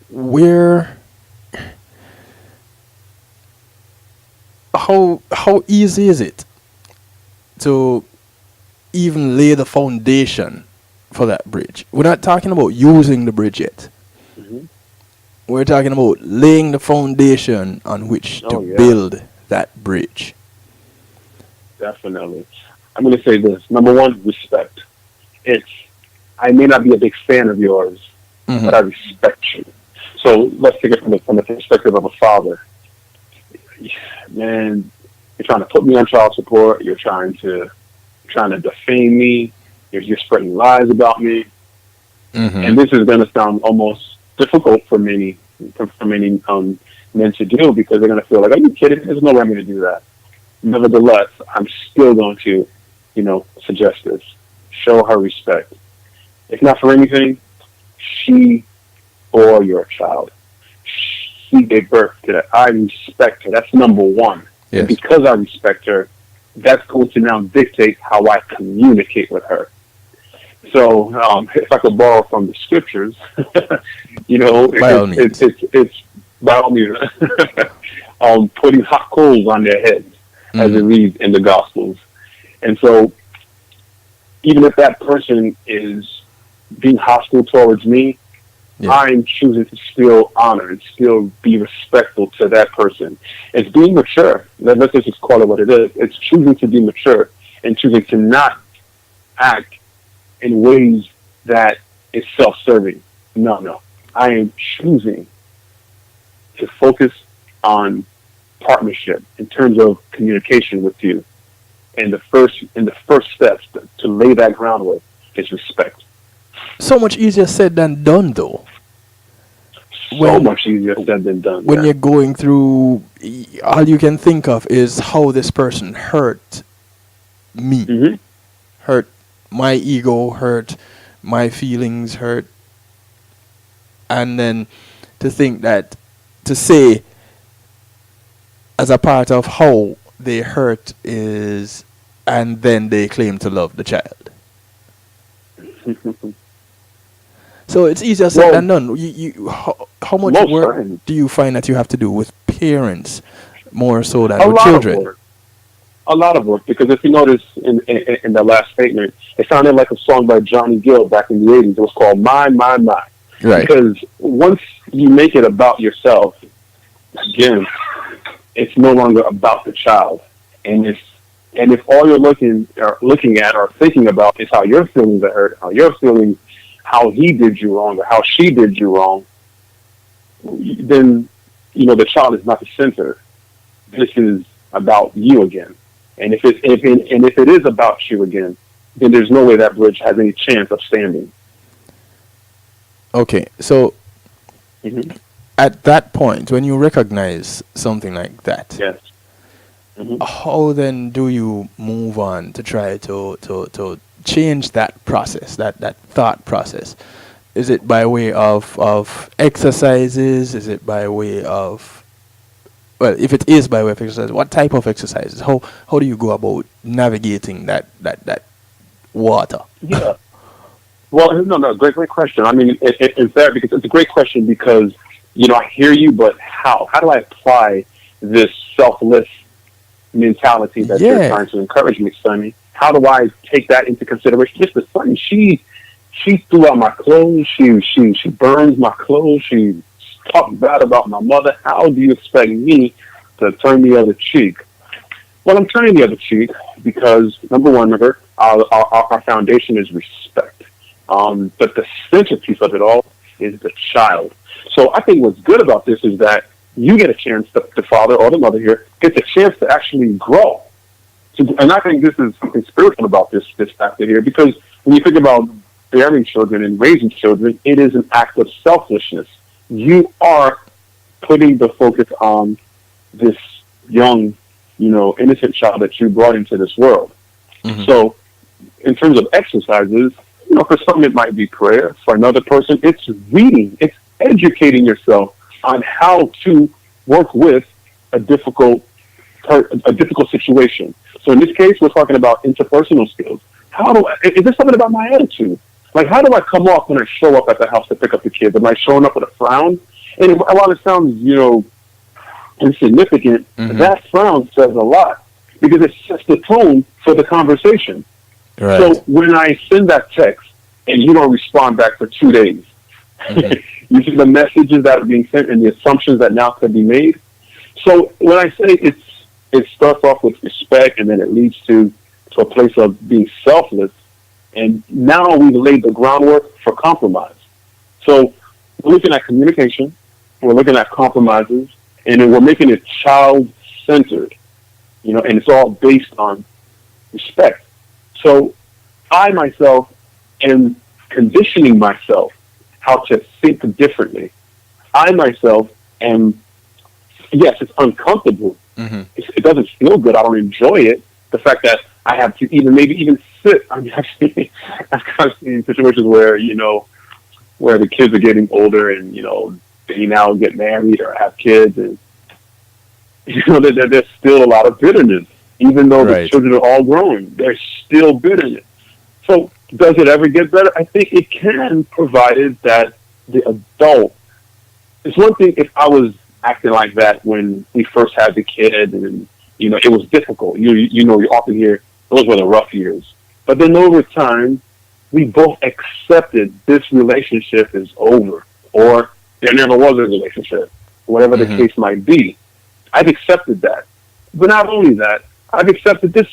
where how easy is it to even lay the foundation for that bridge? We're not talking about using the bridge yet. We're talking about laying the foundation on which to build that bridge. Definitely. I'm going to say this. Number one, respect. I may not be a big fan of yours, but I respect you. So let's take it from the perspective of a father. Man, you're trying to put me on child support. You're trying to defame me. You're spreading lies about me. And this is going to sound almost difficult for many men to do because they're going to feel like, are you kidding? There's no way I'm going to do that. Nevertheless, I'm still going to, you know, suggest this. Show her respect. If not for anything, she bore your child. She gave birth to that. I respect her. That's number one. Yes. And because I respect her, that's going to now dictate how I communicate with her. So if I could borrow from the scriptures, you know, it's by all means putting hot coals on their heads, as it reads in the Gospels. And so even if that person is being hostile towards me, I'm choosing to still honor and still be respectful to that person. It's being mature. Let's just call it what it is. It's choosing to be mature and choosing to not act in ways that is self-serving. No. I am choosing to focus on partnership in terms of communication with you. And the first steps to lay that groundwork is respect. So much easier said than done, though. Much easier said than done. When you're going through, all you can think of is how this person hurt me, hurt my ego, hurt my feelings, hurt, and then to think that, to say as a part of how they hurt is, and then they claim to love the child. So it's easier said than done. How much work do you find that you have to do with parents more so than with children? A lot of work, because if you notice in the last statement, it sounded like a song by Johnny Gill back in the 80s. It was called My. Right. Because once you make it about yourself, again, it's no longer about the child. And if all you're looking at or thinking about is how your feelings are hurt, how he did you wrong or how she did you wrong, then, you know, the child is not the center. This is about you again. And if it is about you again, then there's no way that bridge has any chance of standing. Okay, so Mm-hmm. at that point, when you recognize something like that, Yes. Mm-hmm. how then do you move on to try to change that process, that thought process? Is it by way of exercises? Is it by way of, well, if it is by way of exercise, what type of exercises? How do you go about navigating that water? Yeah. Well, no, great question. I mean, it's there because it's a great question because, I hear you, but how? How do I apply this selfless mentality that you're trying to encourage me, Sonny? How do I take that into consideration? Just the Sonny, she threw out my clothes. She burns my clothes. She talked bad about my mother. How do you expect me to turn the other cheek? Well, I'm turning the other cheek because, number one, remember, our foundation is respect. But the centerpiece of it all is the child. So I think what's good about this is that you get a chance, the father or the mother here gets a chance to actually grow. And I think this is something spiritual about this factor here, because when you think about bearing children and raising children, it is an act of selflessness. You are putting the focus on this young, innocent child that you brought into this world. Mm-hmm. So in terms of exercises, for some it might be prayer. For another person, it's reading. It's educating yourself on how to work with a difficult situation. So in this case, we're talking about interpersonal skills. Is there something about my attitude? Like, how do I come off when I show up at the house to pick up the kids? Am I showing up with a frown? And while it sounds, insignificant, that frown says a lot because it sets the tone for the conversation. Right. So when I send that text and you don't respond back for 2 days, you see the messages that are being sent and the assumptions that now could be made. So when I say it starts off with respect and then it leads to a place of being selfless, and now we've laid the groundwork for compromise. So we're looking at communication, we're looking at compromises, and then we're making it child-centered, and it's all based on respect. So I myself am conditioning myself how to think differently. I myself am, yes, it's uncomfortable. Mm-hmm. It doesn't feel good. I don't enjoy it. The fact that I have to even sit. I mean, I've seen situations where, where the kids are getting older and, they now get married or have kids, and, there's still a lot of bitterness. Even though the children are all grown, there's still bitterness. So does it ever get better? I think it can, provided that the adult. It's one thing if I was acting like that when we first had the kid and, it was difficult. You often hear those were the rough years. But then over time, we both accepted this relationship is over, or there never was a relationship, whatever the case might be. I've accepted that. But not only that, I've accepted this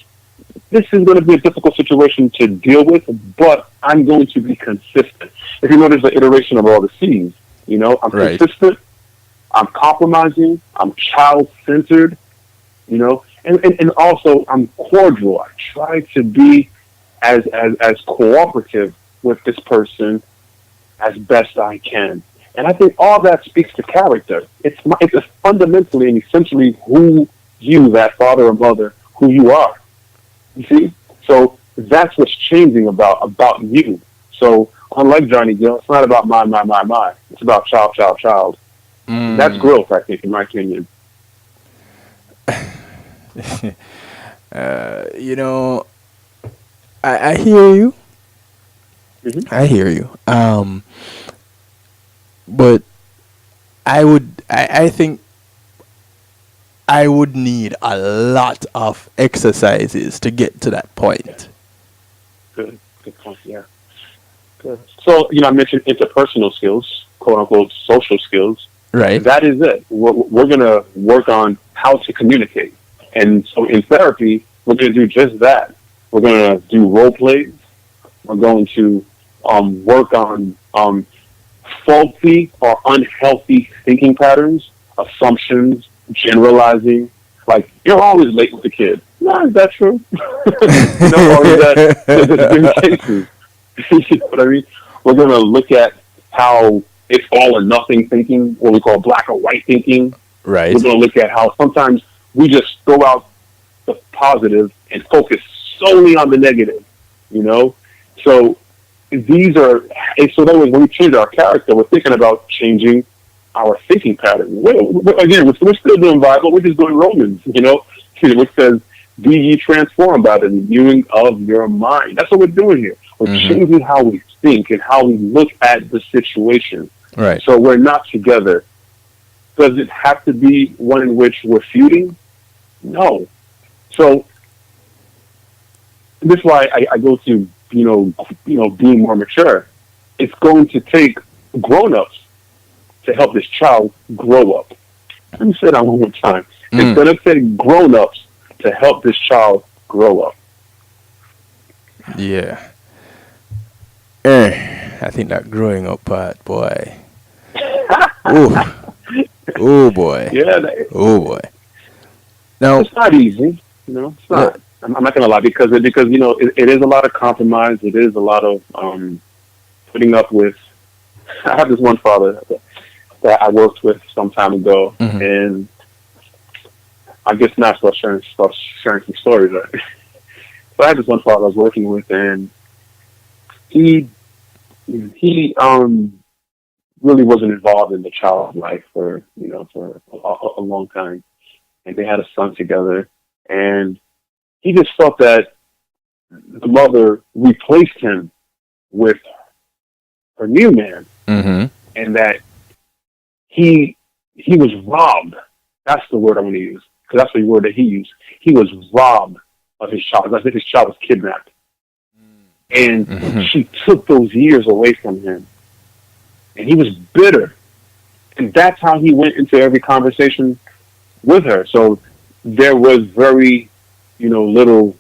is going to be a difficult situation to deal with, but I'm going to be consistent. If you notice the iteration of all the C's, I'm consistent, I'm compromising, I'm child-centered, and also I'm cordial. I try to be as cooperative with this person as best I can. And I think all that speaks to character. It's fundamentally and essentially who you, that father or mother, who you are. You see? So that's what's changing about you. So unlike Johnny Gill, it's not about my. It's about child. That's growth, I think, in my opinion. I hear you. Mm-hmm. I hear you. But I think I would need a lot of exercises to get to that point. Good point, yeah. Good. So, I mentioned interpersonal skills, quote unquote, social skills. Right. That is it. We're going to work on how to communicate. And so in therapy, we're going to do just that. We're going to do role plays. We're going to work on faulty or unhealthy thinking patterns, assumptions, generalizing. Like, you're always late with the kid. No, is that true? Or is that there's different cases? You know what I mean? We're going to look at how it's all or nothing thinking, what we call black or white thinking. Right. We're going to look at how sometimes we just throw out the positive and focus solely on the negative, So these are, so that when we change our character, we're thinking about changing our thinking pattern. Again, we're still doing Bible, we're just doing Romans, which says, be ye transformed by the renewing of your mind. That's what we're doing here. We're changing how we think and how we look at the situation. Right. So we're not together. Does it have to be one in which we're feuding? No. So this is why I go to, being more mature. It's going to take grown-ups to help this child grow up. Let me say that one more time. It's going to take grown-ups to help this child grow up. Yeah. I think that growing up part, boy. Oh boy. Yeah. Oh boy. Now it's not easy. It's not. I'm not going to lie because it is a lot of compromise. It is a lot of putting up with. I have this one father that I worked with some time ago, and I guess now start sharing some stories. Right? So I had this one father I was working with, and he really wasn't involved in the child's life for a long time, and they had a son together, and he just felt that the mother replaced him with her new man, and that he was robbed. That's the word I'm going to use, because that's the word that he used. He was robbed of his child. I think his child was kidnapped. And she took those years away from him. And he was bitter. And that's how he went into every conversation with her. So there was very, little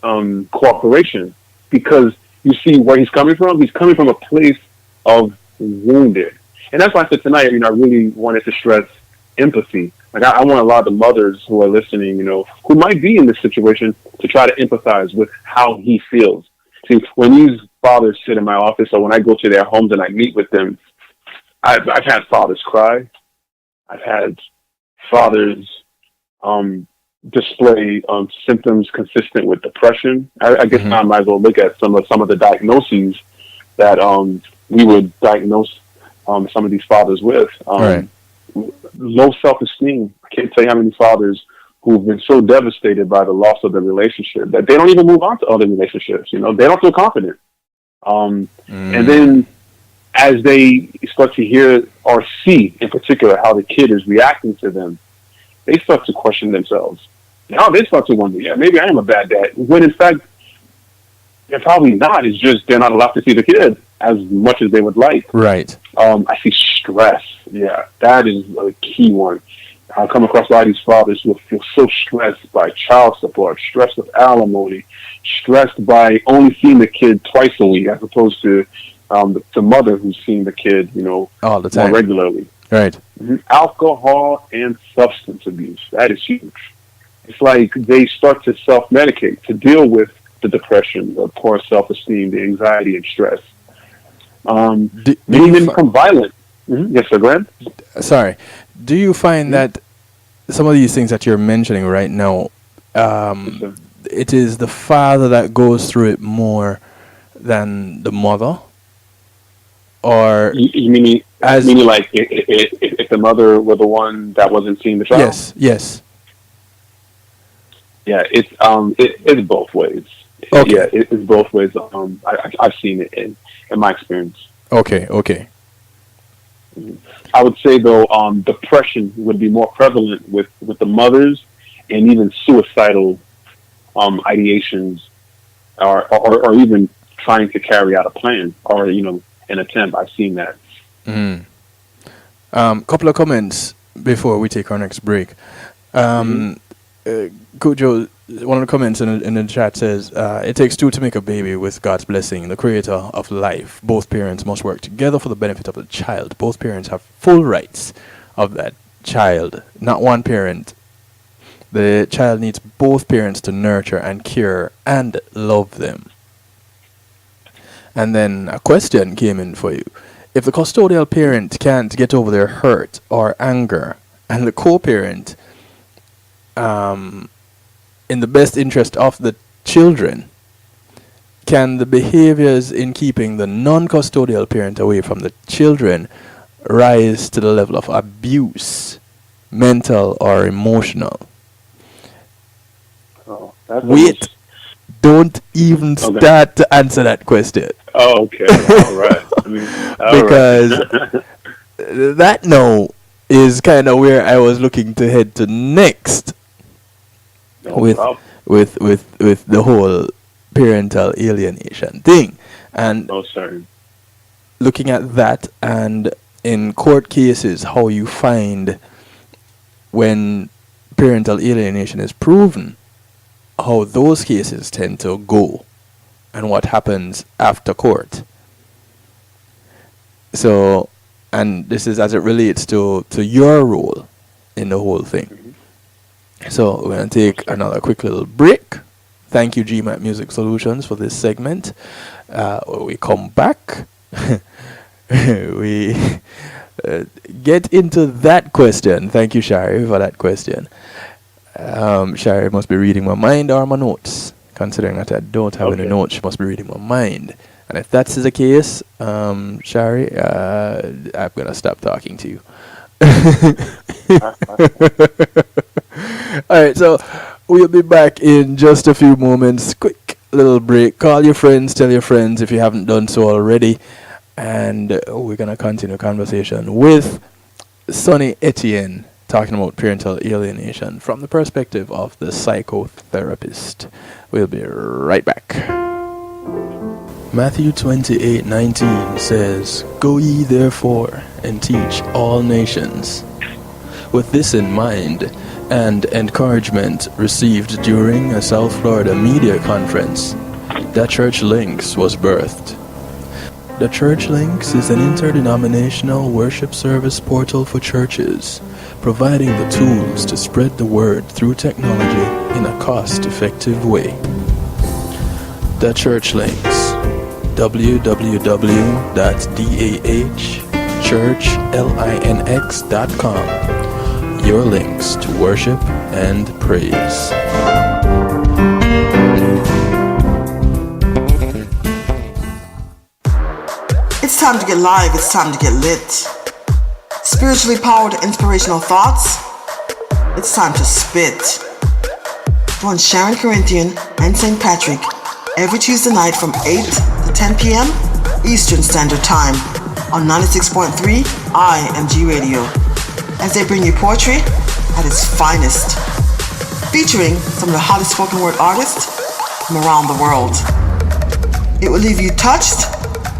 cooperation. Because you see where he's coming from? He's coming from a place of wounded. And that's why I said tonight, I really wanted to stress empathy. Like I want a lot of the mothers who are listening, who might be in this situation, to try to empathize with how he feels. See, when these fathers sit in my office, or when I go to their homes and I meet with them, I've had fathers cry. I've had fathers display symptoms consistent with depression. I guess now I might as well look at some of the diagnoses that we would diagnose some of these fathers with. Right. Low self-esteem. I can't tell you how many fathers who've been so devastated by the loss of their relationship that they don't even move on to other relationships. They don't feel confident. And then as they start to hear or see, in particular, how the kid is reacting to them, they start to question themselves. Now they start to wonder, maybe I am a bad dad. When in fact, they're probably not. It's just they're not allowed to see the kid as much as they would like. Right. I see stress. Yeah, that is a key one. I come across a lot of these fathers who feel so stressed by child support, stressed with alimony, stressed by only seeing the kid twice a week, as opposed to the mother who's seeing the kid, all the time, more regularly. Right. Alcohol and substance abuse. That is huge. It's like they start to self-medicate to deal with the depression, the poor self-esteem, the anxiety and stress. They even become violent. Yes, sir, go ahead. Sorry. Do you find that some of these things that you're mentioning right now, it is the father that goes through it more than the mother? Or you meaning like if the mother were the one that wasn't seeing the child? Yes. Yeah, it's both ways. Okay. Yeah, it's both ways. I've seen it in my experience. Okay. I would say though, depression would be more prevalent with the mothers, and even suicidal ideations, or even trying to carry out a plan, or an attempt. I've seen that. Couple of comments before we take our next break. Kujo, one of the comments in the chat says, it takes two to make a baby with God's blessing, the creator of life. Both parents must work together for the benefit of the child. Both parents have full rights of that child. Not one parent The child needs both parents to nurture and care and love them. And then a question came in for you. If the custodial parent can't get over their hurt or anger, and the co-parent, in the best interest of the children, can the behaviors in keeping the non-custodial parent away from the children rise to the level of abuse, mental or emotional? Oh, that's Wait, don't even start to answer that question. Oh, okay. All right. Because that no is kind of where I was looking to head to next with the whole parental alienation thing. And looking at that, and in court cases, how you find when parental alienation is proven, how those cases tend to go and what happens after court. So, and this is as it relates to your role in the whole thing. So we're going to take another quick little break. Thank you, GMAT Music Solutions, for this segment. When we come back, we get into that question. Thank you, Shari, for that question. Shari must be reading my mind or my notes. Considering that I don't have any notes, she must be reading my mind. And if that's the case, Shari, I'm going to stop talking to you. Alright, so we'll be back in just a few moments. Quick little break. Call your friends, tell your friends if you haven't done so already. And we're going to continue conversation with Sonny Etienne, talking about parental alienation from the perspective of the psychotherapist. We'll be right back. Matthew 28:19 says, "Go ye therefore and teach all nations." With this in mind and encouragement received during a South Florida media conference, The Church Links was birthed. The Church Links is an interdenominational worship service portal for churches, providing the tools to spread the word through technology in a cost-effective way. The Church Links, www.dahchurchlinx.com. Your links to worship and praise. It's time to get live, it's time to get lit. Spiritually powered inspirational thoughts. It's time to spit. Join Sharon Corinthian and St. Patrick every Tuesday night from 8 to 10 p.m. Eastern Standard Time on 96.3 IMG Radio, as they bring you poetry at its finest, featuring some of the hottest spoken word artists from around the world. It will leave you touched,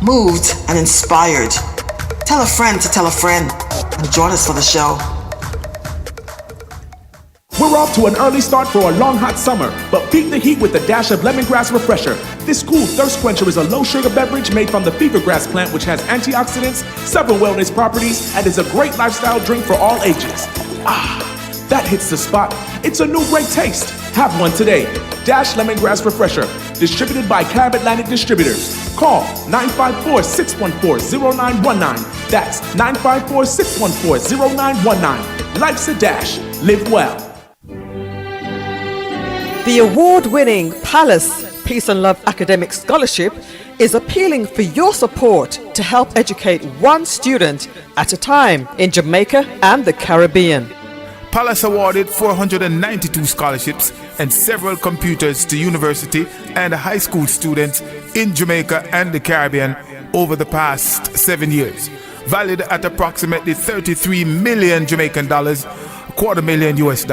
moved, and inspired. Tell a friend to tell a friend, and join us for the show. We're off to an early start for a long hot summer, but beat the heat with a dash of lemongrass refresher. This cool thirst quencher is a low-sugar beverage made from the fevergrass plant, which has antioxidants, several wellness properties, and is a great lifestyle drink for all ages. Ah, that hits the spot. It's a new great taste. Have one today. Dash Lemongrass Refresher, distributed by Carib Atlantic Distributors. Call 954-614-0919. That's 954-614-0919. Life's a dash. Live well. The award-winning Palace Peace and Love Academic Scholarship is appealing for your support to help educate one student at a time in Jamaica and the Caribbean. Palace awarded 492 scholarships and several computers to university and high school students in Jamaica and the Caribbean over the past 7 years, valued at approximately 33 million Jamaican dollars, $250,000 US.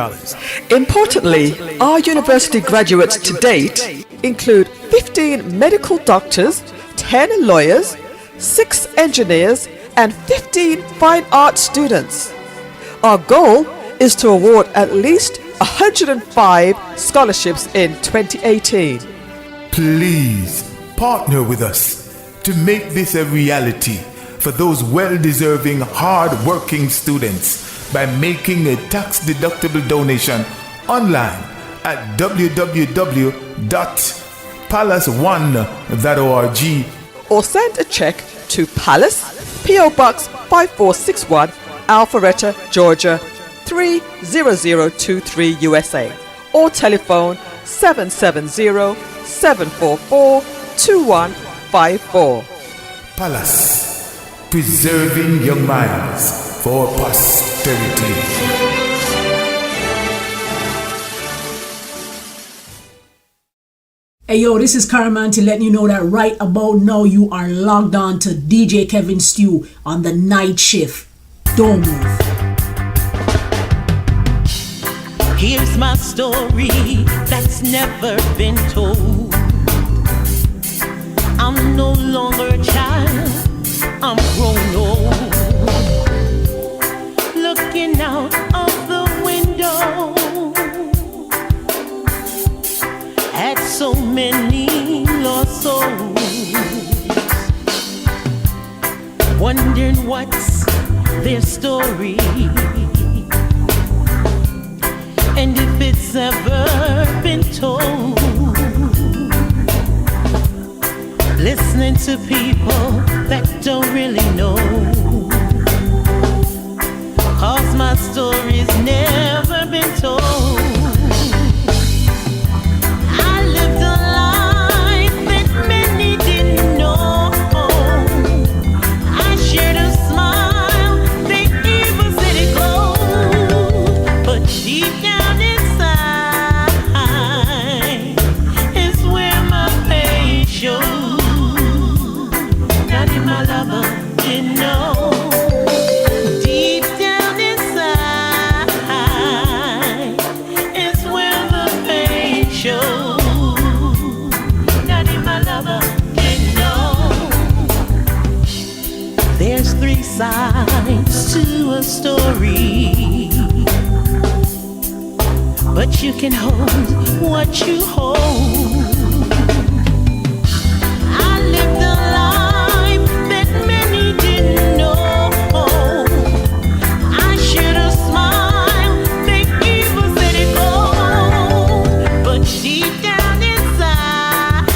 Importantly, our university graduates to date include 15 medical doctors, 10 lawyers, 6 engineers, and 15 fine arts students. Our goal is to award at least 105 scholarships in 2018. Please partner with us to make this a reality for those well-deserving, hard-working students by making a tax-deductible donation online at www.palace1.org or send a check to Palace, P.O. Box 5461, Alpharetta, Georgia 30023 USA, or telephone 770-744-2154. Palace, preserving young minds for posterity. Hey yo, this is Caraman to let you know that right about now you are logged on to DJ Kevin Stew on the night shift. Don't move. Here's my story that's never been told. I'm no longer a child, I'm grown old. Looking out of the window at so many lost souls, wondering what's their story, and if it's ever been told. Listening to people that don't really know, 'cause my story's never been told. I lived a life that many didn't know. I shared a smile, they even said it glowed, but deep down inside is where my pain shows. My lover didn't know. Deep down inside is where the pain shows. Daddy, my lover didn't know. There's three sides to a story, but you can hold what you hold. I lived a life that many didn't know. I shared a smile, they even said it gold, but deep down inside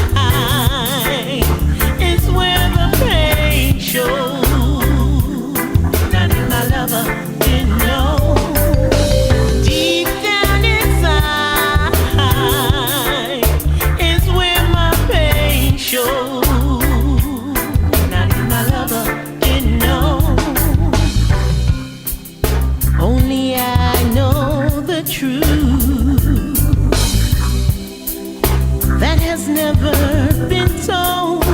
is where the pain shows. Not in my lover didn't know. Deep down inside is where my pain shows. Only I know the truth that has never been told.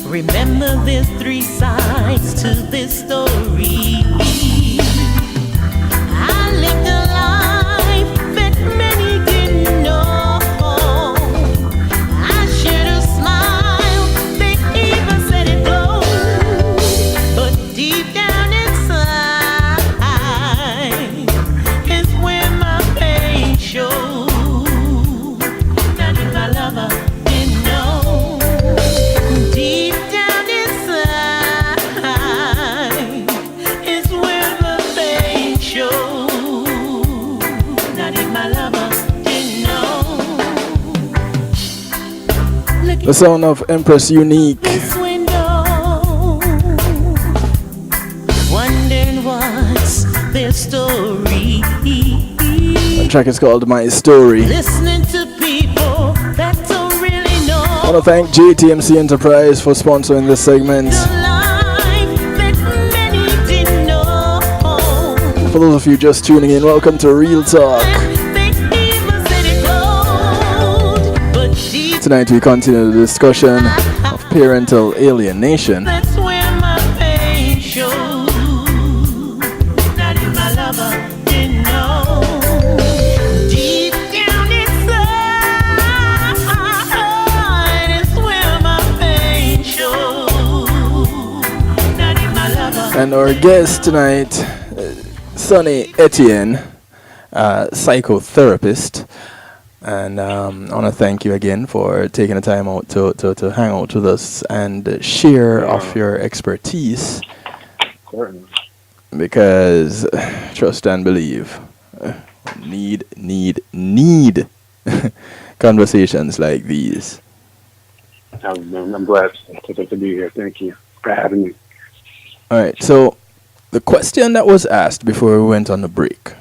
Remember, there's three sides to this story. I lived a life that many didn't know. I shared a smile, they even said it glowed, but deep down the sound of Empress Unique. Wondering what's their story. The track is called My Story. Listening to people that don't really know. I want to thank JTMC Enterprise for sponsoring this segment. For those of you just tuning in, welcome to Real Talk. Tonight we continue the discussion of parental alienation. That's where my pain shows. Not in my lover didn't know. Deep down inside is where my pain shows. Not in my lover. And our guest tonight, Sonny Etienne, psychotherapist. And I want to thank you again for taking the time out to hang out with us and share of your expertise. Because trust and believe, need conversations like these. I'm glad to be here. Thank you for having me. All right, so the question that was asked before we went on the break,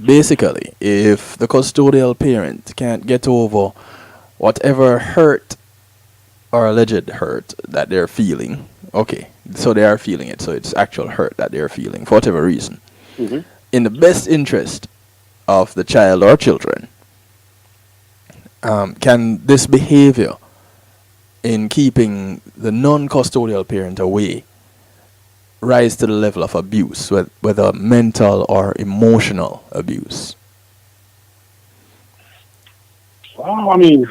basically, if the custodial parent can't get over whatever hurt or alleged hurt that they're feeling, okay, so they are feeling it, so it's actual hurt that they're feeling for whatever reason, in the best interest of the child or children, can this behavior in keeping the non-custodial parent away rise to the level of abuse, whether mental or emotional abuse? Well, I mean,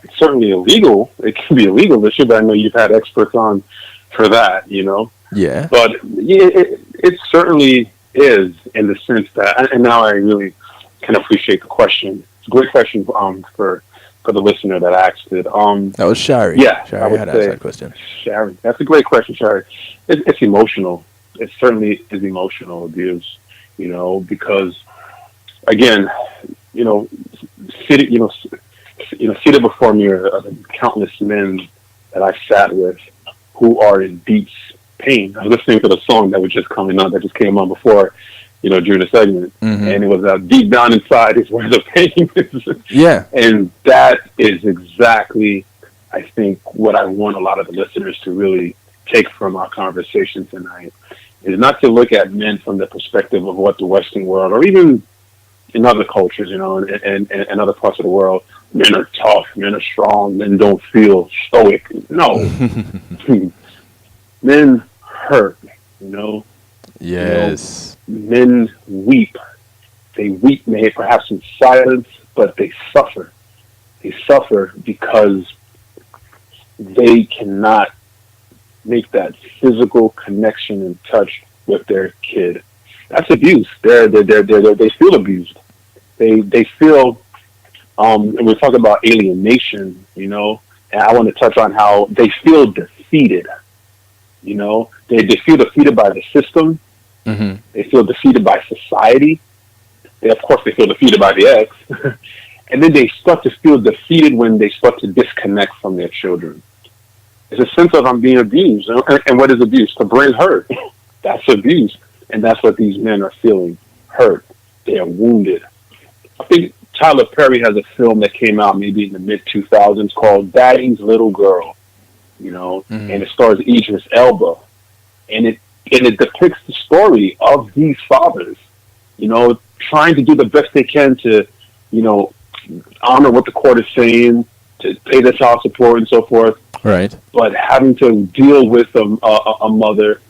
it's certainly illegal. It can be illegal. This should, I know you've had experts on for that, you know. Yeah. But yeah, it certainly is, in the sense that, and now I really can appreciate the question. It's a great question for the listener that asked it. That was Shari. Yeah, Shari had asked that question. Shari, that's a great question, Shari. It's emotional. It certainly is emotional abuse, you know, because again, seated before me are countless men that I sat with who are in deep pain. I was listening to the song that was just coming on, that just came on before, during the segment, and it was deep down inside is where the pain is. Yeah. And that is exactly, I think, what I want a lot of the listeners to really take from our conversation tonight, is not to look at men from the perspective of what the Western world, or even in other cultures, and other parts of the world, men are tough, men are strong, men don't feel stoic. No. Men hurt, Yes. Men weep. They weep, maybe perhaps in silence, but they suffer. They suffer because they cannot make that physical connection and touch with their kid. That's abuse. They feel abused. They feel. And we're talking about alienation, and I want to touch on how they feel defeated. They feel defeated by the system. Mm-hmm. They feel defeated by society. Of course, they feel defeated by the ex. And then they start to feel defeated when they start to disconnect from their children. It's a sense of I'm being abused. And what is abuse? To bring hurt. That's abuse. And that's what these men are feeling. Hurt. They are wounded. I think Tyler Perry has a film that came out maybe in the mid-2000s called Daddy's Little Girl. And it stars Idris Elba. And it depicts the story of these fathers, trying to do the best they can to, honor what the court is saying, to pay the child support and so forth. Right. But having to deal with a mother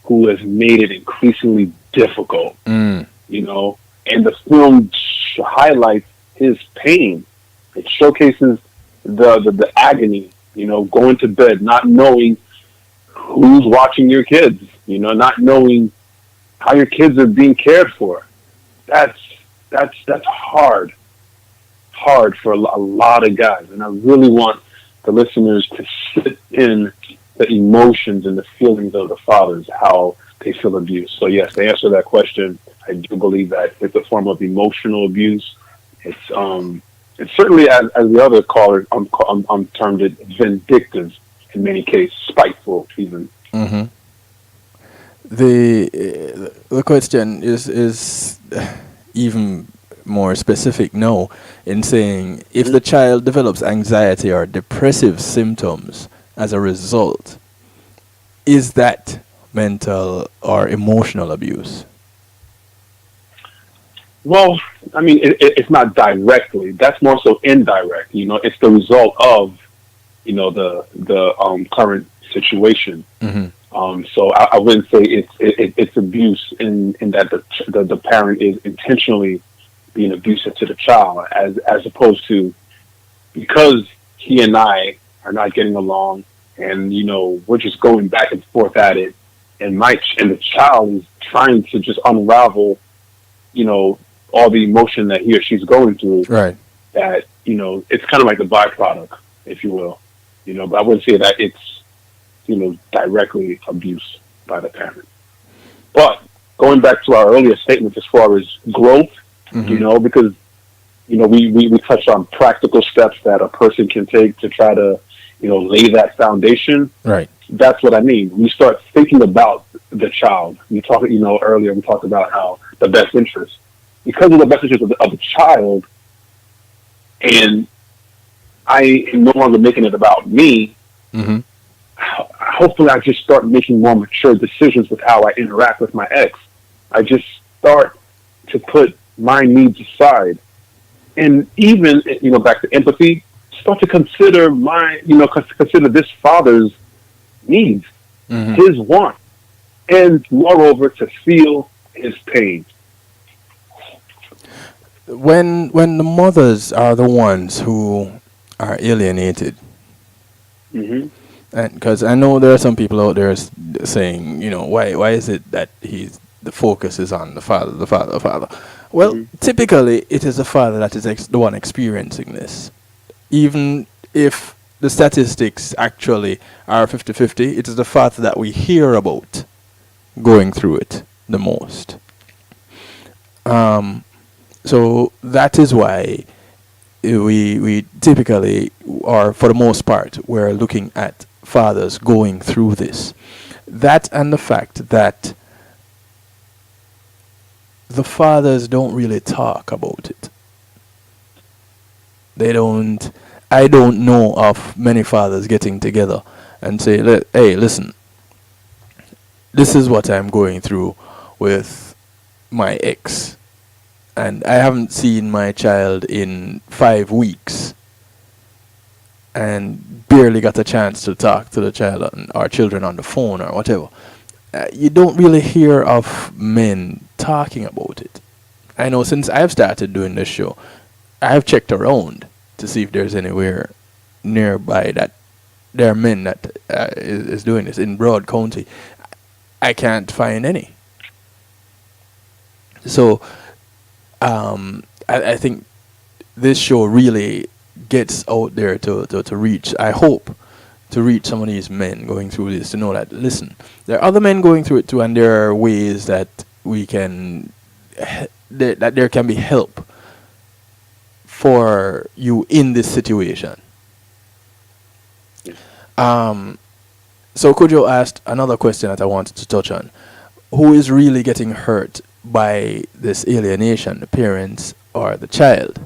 who has made it increasingly difficult, and the film highlights his pain. It showcases the agony, going to bed, not knowing who's watching your kids, not knowing how your kids are being cared for. That's hard for a lot of guys. And I really want the listeners to sit in the emotions and the feelings of the fathers, how they feel abused. So yes, to answer that question, I do believe that it's a form of emotional abuse. It's certainly, as the other caller termed it, vindictive in many cases, spiteful even. Mm-hmm. The question is even more specific now, in saying if the child develops anxiety or depressive symptoms as a result, is that mental or emotional abuse? Well, I mean, it's not directly. That's more so indirect. It's the result of, the current situation. Mm-hmm. So I wouldn't say it's abuse in that the parent is intentionally being abusive to the child, as opposed to because he and I are not getting along, and we're just going back and forth at it, and the child is trying to just unravel, all the emotion that he or she's going through. Right. That it's kind of like the byproduct, if you will, but I wouldn't say that it's directly abuse by the parent. But going back to our earlier statements as far as growth, because, we touched on practical steps that a person can take to try to, lay that foundation. Right. That's what I mean. We start thinking about the child. Earlier we talked about how the best interest. Because of the best interest of the child, and I am no longer making it about me, hopefully I just start making more mature decisions with how I interact with my ex. I just start to put my needs aside. And even, back to empathy, start to consider consider this father's needs, his wants, and moreover, to feel his pain. When the mothers are the ones who are alienated, and because I know there are some people out there saying, why is it that the focus is on the father? Well, typically it is the father that is the one experiencing this. Even if the statistics actually are 50-50, it is the father that we hear about going through it the most. So that is why we typically, or for the most part, we're looking at fathers going through this. That and the fact that the fathers don't really talk about it. I don't know of many fathers getting together and say, hey, listen, this is what I'm going through with my ex. And I haven't seen my child in 5 weeks and barely got a chance to talk to the child or children on the phone or whatever. You don't really hear of men talking about it. I know since I've started doing this show, I've checked around to see if there's anywhere nearby that there are men that is doing this. In Broad County, I can't find any. So I think this show really gets out there to reach, I hope, to reach some of these men going through this, to know that, listen, there are other men going through it too, and there are ways that we can, that there can be help for you in this situation. So Kojo asked another question that I wanted to touch on. Who is really getting hurt by this alienation, the parents or the child?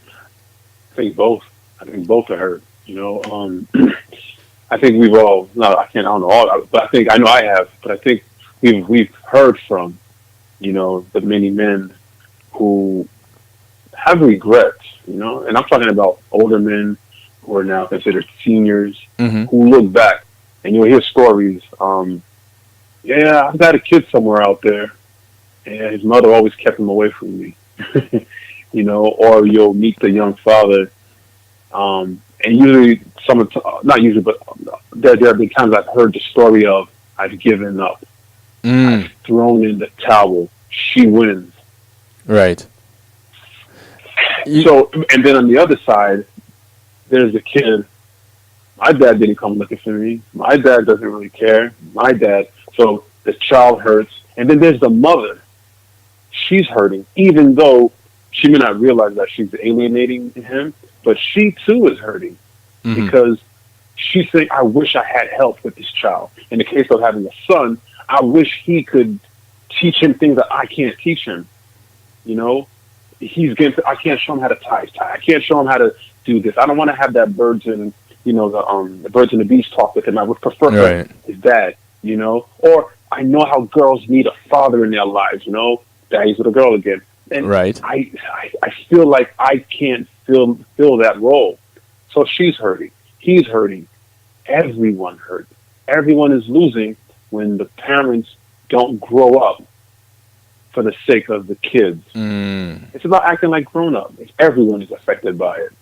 I think both. I think both are hurt. I think we've all, I don't know all, but I know I have, but I think we've heard from, the many men who have regrets, and I'm talking about older men who are now considered seniors, who look back and you'll hear stories. Yeah, I've got a kid somewhere out there, and his mother always kept him away from me. Or you'll meet the young father, and usually not usually, but there have been times I've heard the story of, I've given up, I've thrown in the towel, she wins. Right. So, and then on the other side, there's the kid. My dad didn't come looking for me. My dad doesn't really care. So the child hurts. And then there's the mother. She's hurting, even though she may not realize that she's alienating him, but she too is hurting because she's saying, I wish I had help with this child. In the case of having a son, I wish he could teach him things that I can't teach him. I can't show him how to tie his tie. I can't show him how to do this. I don't want to have that the birds and the bees talk with him. I would prefer his dad, or I know how girls need a father in their lives, Daddy's with a girl again. And I feel like I can't fill that role. So she's hurting. He's hurting. Everyone hurts. Everyone is losing when the parents don't grow up for the sake of the kids. It's about acting like grown-up. Everyone is affected by it,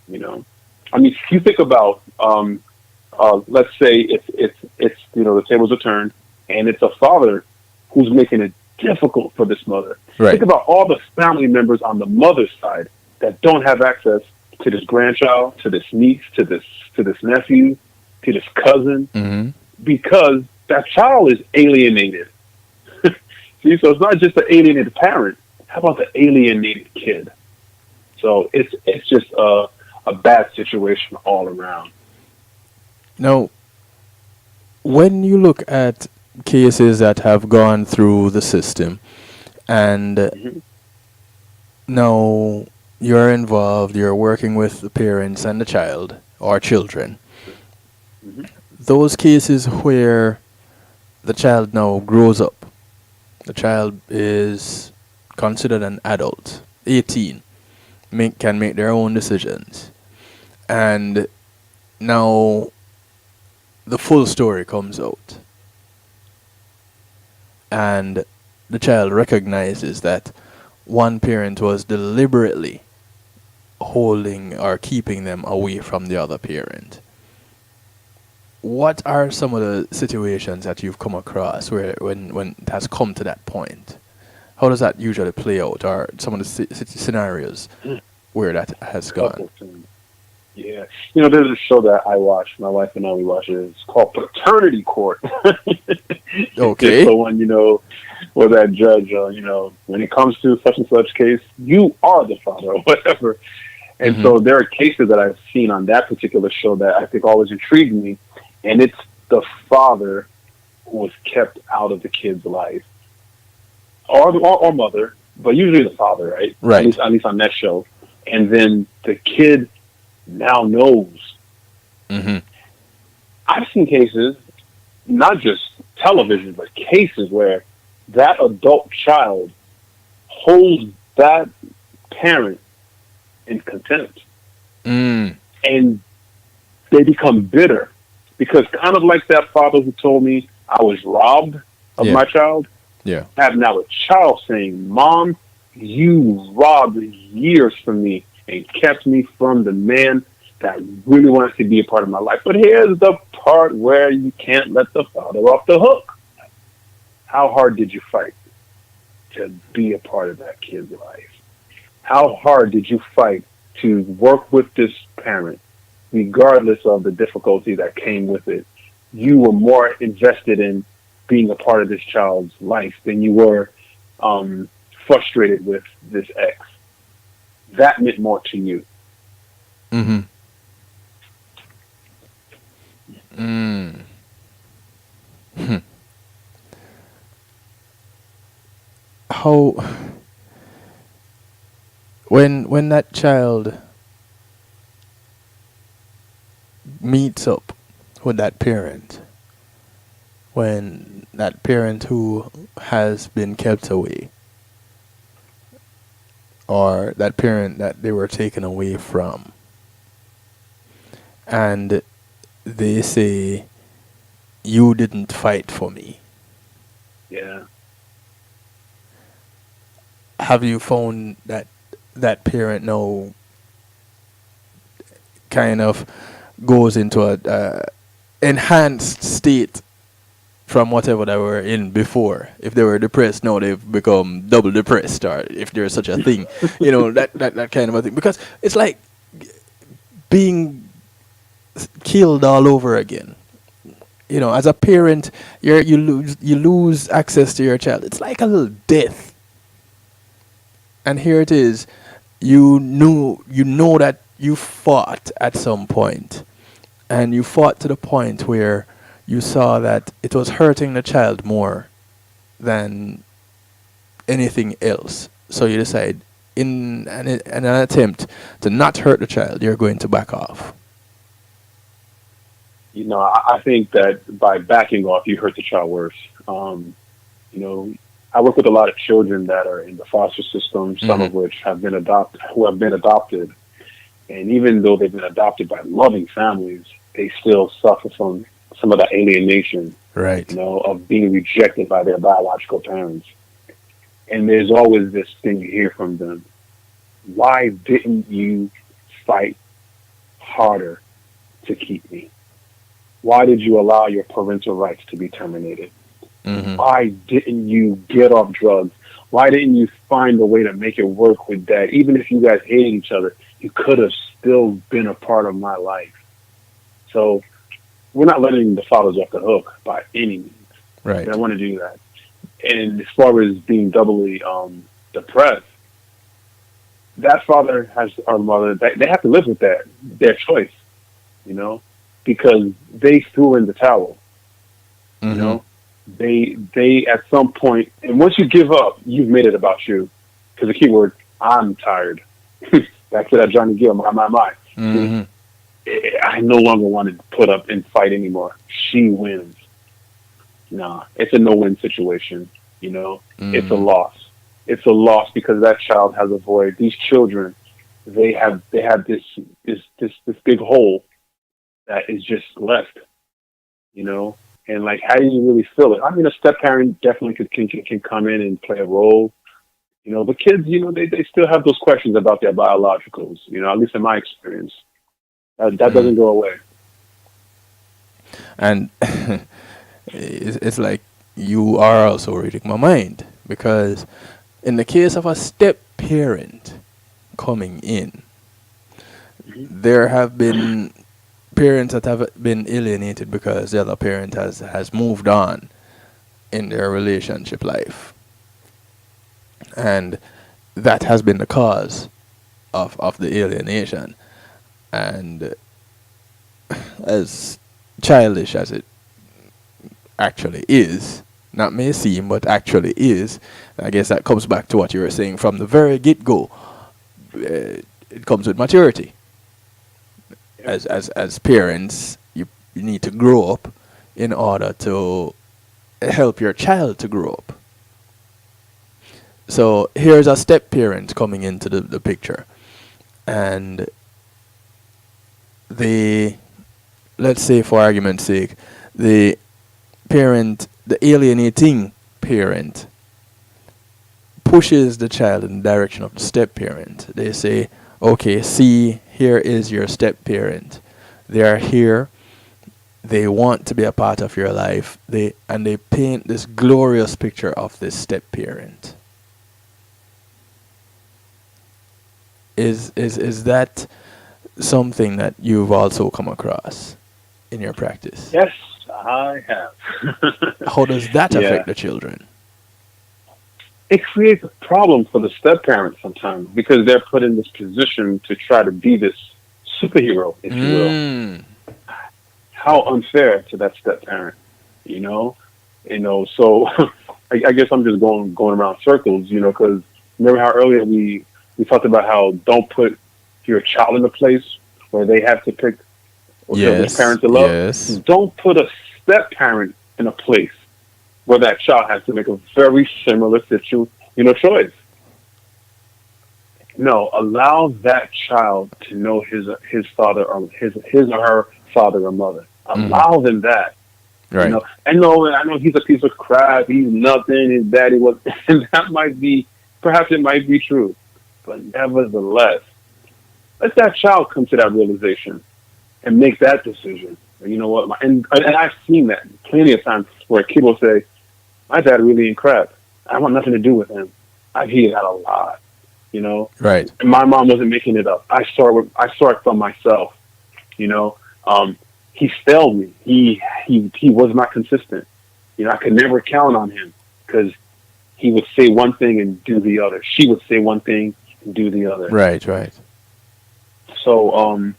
I mean, if you think about, let's say it's the tables are turned, and it's a father who's making it difficult for this mother. Right. Think about all the family members on the mother's side that don't have access to this grandchild, to this niece, to this nephew, to this cousin, because that child is alienated. See, so it's not just the alienated parent. How about the alienated kid? So it's just a bad situation all around. Now, when you look at cases that have gone through the system, and now you're involved, you're working with the parents and the child or children, those cases where the child now grows up, the child is considered an adult, 18, can make their own decisions, and now the full story comes out, and the child recognizes that one parent was deliberately holding or keeping them away from the other parent. What are some of the situations that you've come across where when it has come to that point? How does that usually play out, or some of the scenarios where that has gone? Yeah. There's a show that I watch, my wife and I, we watch it. It's called Paternity Court. Okay. It's the one, where that judge, when it comes to such and such case, you are the father or whatever. And so there are cases that I've seen on that particular show that I think always intrigued me. And it's the father who was kept out of the kid's life. Or mother, but usually the father, right? Right. At least on that show. And then the kid now knows. I've seen cases, not just television, but cases where that adult child holds that parent in contempt. And they become bitter. Because kind of like that father who told me I was robbed of my child, Yeah. have now a child saying, Mom, you robbed years from me and kept me from the man that really wanted to be a part of my life. But here's the part where you can't let the father off the hook. How hard did you fight to be a part of that kid's life? How hard did you fight to work with this parent, regardless of the difficulty that came with it? You were more invested in being a part of this child's life than you were frustrated with this ex. That meant more to you. How, when that child meets up with that parent, when that parent who has been kept away, or that parent that they were taken away from, and they say, you didn't fight for me. Yeah. Have you found that that parent now kind of goes into a enhanced state from whatever they were in before? If they were depressed, now they've become double depressed, or if there's such a thing, that kind of a thing. Because it's like being killed all over again. As a parent, you lose access to your child. It's like a little death. And here it is. You know that you fought at some point, and you fought to the point where you saw that it was hurting the child more than anything else. So you decide, in an attempt to not hurt the child, you're going to back off. I think that by backing off, you hurt the child worse. I work with a lot of children that are in the foster system, some of which have been adopted. And even though they've been adopted by loving families, they still suffer from some of the alienation, right? Of being rejected by their biological parents. And there's always this thing you hear from them. Why didn't you fight harder to keep me? Why did you allow your parental rights to be terminated? Why didn't you get off drugs? Why didn't you find a way to make it work with dad? Even if you guys hated each other, you could have still been a part of my life. So we're not letting the fathers off the hook by any means. Right. I want to do that. And as far as being doubly depressed, that father or mother, they have to live with that, their choice, because they threw in the towel. They at some point, and once you give up, you've made it about you. Because the key word, I'm tired. Back to that Johnny Gill, my. I no longer want to put up and fight anymore. She wins. Nah, it's a no-win situation. It's a loss. It's a loss because that child has a void. These children, they have this big hole that is just left. And like, how do you really fill it? I mean, a step parent definitely can come in and play a role. But kids, they still have those questions about their biologicals. At least in my experience, that doesn't go away. And it's like you are also reading my mind, because in the case of a step parent coming in, there have been parents that have been alienated because the other parent has moved on in their relationship life. And that has been the cause of the alienation. And as childish as it actually is, not may seem, but actually is, I guess that comes back to what you were saying from the very get-go. It comes with maturity. As parents, you need to grow up in order to help your child to grow up. So here's a step parent coming into the picture, and let's say for argument's sake, the alienating parent pushes the child in the direction of the step parent. They say, okay, see, here is your step parent. They are here. They want to be a part of your life. They paint this glorious picture of this step parent. Is that something that you've also come across in your practice? Yes, I have. How does that affect the children? It creates a problem for the step-parents sometimes, because they're put in this position to try to be this superhero, if you will. How unfair to that step-parent, So I guess I'm just going around circles, because remember how earlier we talked about how don't put your child in a place where they have to pick which parent to love. Yes. Don't put a step-parent in a place where that child has to make a very similar choice. No, allow that child to know his father or his or her father or mother. Allow them that. Right. I know he's a piece of crap. He's nothing. His daddy was, and that might be, perhaps it might be true, but nevertheless, let that child come to that realization and make that decision. You know what? And I've seen that plenty of times where a kid will say, "My dad really ain't crap. I want nothing to do with him." I've heard that a lot. Right. And my mom wasn't making it up. I saw it from myself. He failed me. He was not consistent. I could never count on him because he would say one thing and do the other. She would say one thing and do the other. Right. So,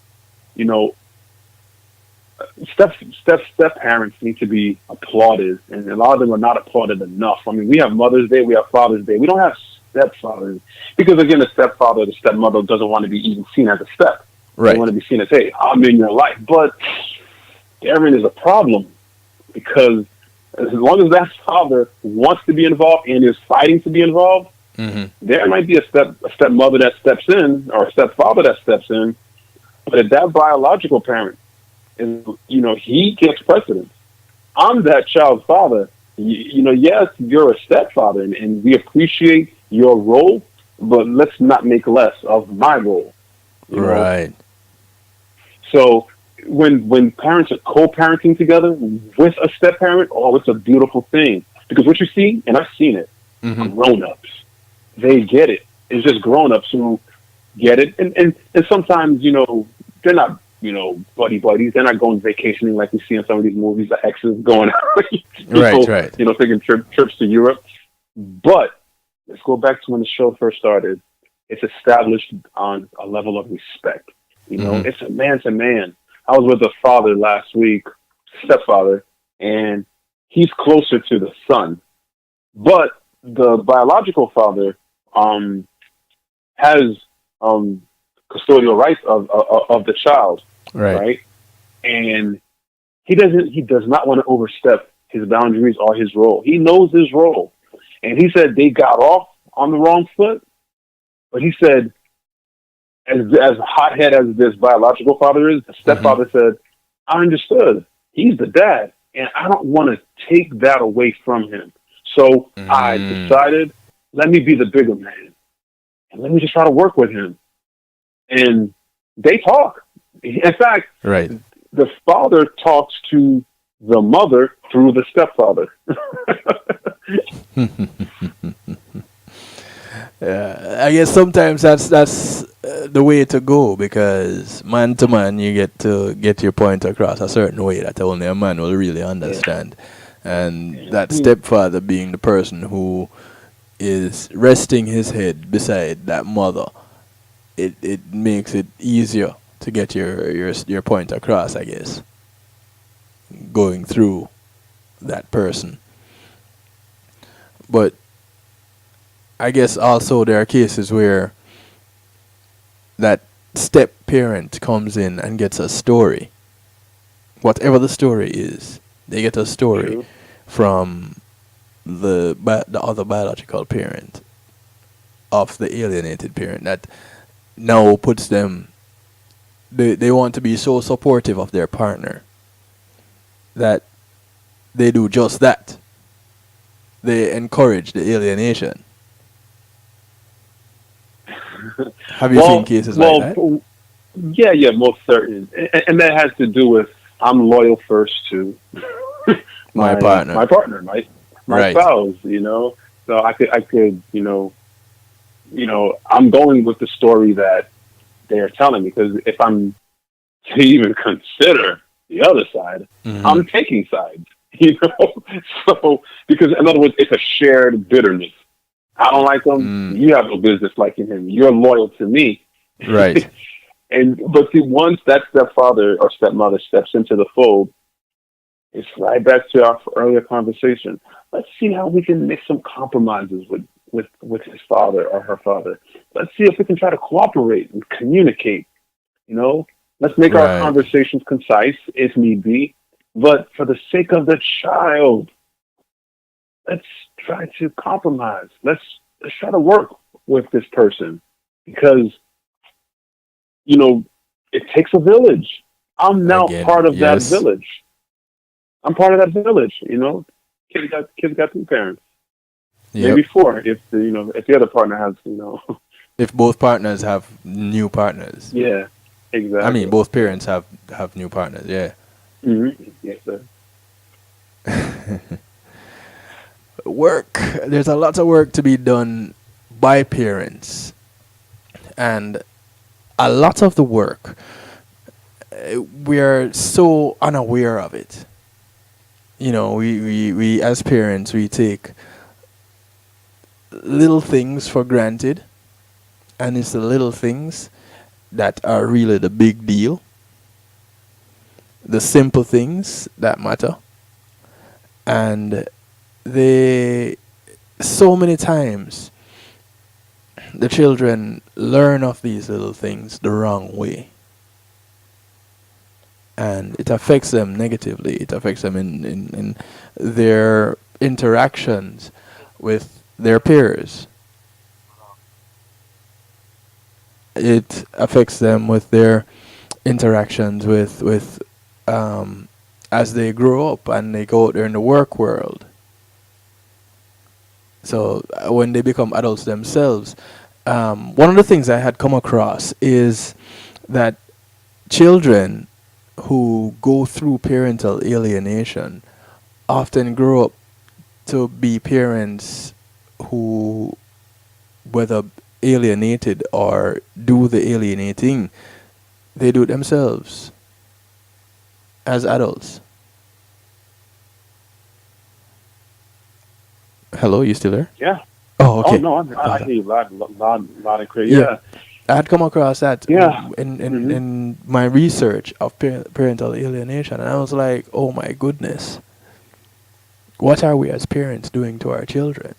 step parents need to be applauded, and a lot of them are not applauded enough. I mean, we have Mother's Day, we have Father's Day. We don't have stepfathers because, again, the stepfather or the stepmother doesn't want to be even seen as a step. Right. They want to be seen as, hey, I'm in your life. But therein is a problem, because as long as that father wants to be involved and is fighting to be involved, there might be a stepmother that steps in or a stepfather that steps in. But if that biological parent is, he gets precedence. I'm that child's father. Yes, you're a stepfather, and we appreciate your role, but let's not make less of my role. Right. So when parents are co-parenting together with a step-parent, it's a beautiful thing. Because what you see, and I've seen it, grown-ups, they get it. It's just grown-ups who get it. And sometimes, they're not, buddies. They're not going vacationing like we see in some of these movies. The exes going out, Right. Taking trips to Europe. But let's go back to when the show first started. It's established on a level of respect. It's a man to man. I was with a father last week, stepfather, and he's closer to the son. But the biological father has custodial rights of the child, right? And he does not want to overstep his boundaries or his role. He knows his role, and he said they got off on the wrong foot. But he said, as hothead as this biological father is, the stepfather said, I understood. He's the dad, and I don't want to take that away from him. So I decided, let me be the bigger man, and let me just try to work with him. And they talk. In fact, the father talks to the mother through the stepfather. I guess sometimes that's the way to go, because man to man you get to get your point across a certain way that only a man will really understand. And that stepfather being the person who is resting his head beside that mother, it makes it easier to get your point across, I guess, going through that person. But I guess also there are cases where that step parent comes in and gets a story. Whatever the story is, they get a story from the other biological parent of the alienated parent that now puts them, they want to be so supportive of their partner that they do just that. They encourage the alienation. Have you seen cases like that? Yeah, most certain. And that has to do with, I'm loyal first to my partner, my spouse, So I could, I'm going with the story that they're telling me, because if I'm to even consider the other side, I'm taking sides, So, because in other words, it's a shared bitterness. I don't like him. You have no business liking him. You're loyal to me. Right. But see, once that stepfather or stepmother steps into the fold, it's right back to our earlier conversation. Let's see how we can make some compromises with his father or her father. Let's see if we can try to cooperate and communicate. Let's make our conversations concise if need be. But for the sake of the child, let's try to compromise. Let's try to work with this person, because, it takes a village. I'm now part of that village. I'm part of that village, Kids got two parents. Maybe four if the other partner has, If both partners have new partners. Yeah, exactly. I mean, both parents have new partners, yeah. Mm-hmm. Yes, sir. Work. There's a lot of work to be done by parents, and a lot of the work we are so unaware of it. We as parents, we take little things for granted, and it's the little things that are really the big deal, the simple things that matter. And so many times the children learn of these little things the wrong way, and it affects them negatively. It affects them in their interactions with their peers. It affects them with their interactions with as they grow up and they go out there in the work world. So when they become adults themselves, one of the things I had come across is that children who go through parental alienation often grow up to be parents who, whether alienated or do the alienating, they do it themselves. as adults? Hello, you still there? Yeah. Oh, okay. Oh no, I hear you loud and clear. Yeah. Yeah. I had come across that Yeah. in my research of parental alienation, and I was like, oh my goodness, what are we as parents doing to our children?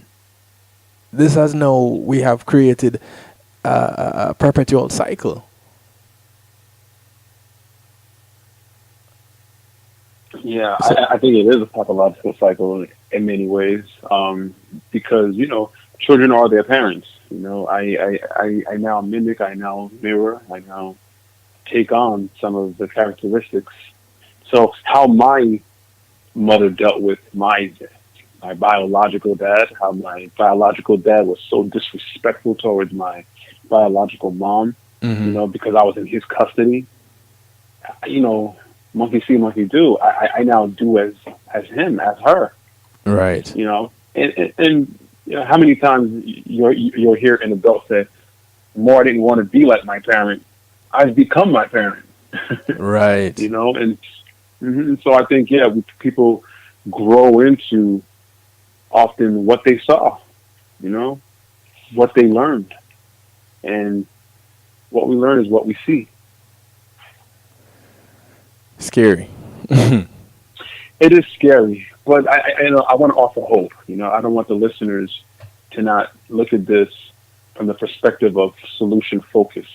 This has now, we have created a perpetual cycle. Yeah, I think it is a pathological cycle in many ways, because children are their parents. I now mimic, I now mirror, I now take on some of the characteristics. So how my mother dealt with my biological dad, how my biological dad was so disrespectful towards my biological mom, because I was in his custody. Monkey see, monkey do. I now do as him, as her. Right. And how many times you'll hear an adult say, "More, I didn't want to be like my parent. I've become my parent." Right. And so I think people grow into often what they saw, what they learned, and what we learn is what we see. Scary. It is scary, but I want to offer hope. I don't want the listeners to not look at this from the perspective of solution focus.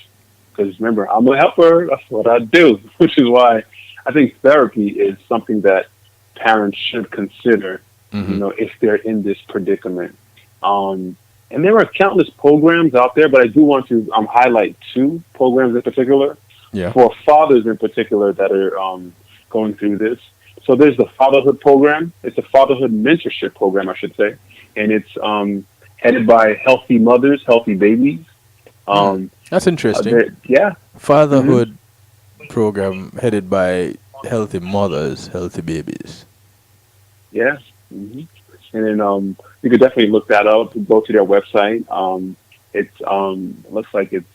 Because remember, I'm a helper. That's what I do, which is why I think therapy is something that parents should consider, if they're in this predicament. And there are countless programs out there, but I do want to highlight two programs in particular. Yeah. For fathers in particular that are going through this. So there's the fatherhood program. It's a fatherhood mentorship program, I should say. And it's headed by Healthy Mothers, Healthy Babies. That's interesting. Yeah. Fatherhood program headed by Healthy Mothers, Healthy Babies. Yeah. And then you could definitely look that up. Go to their website. It's looks like it's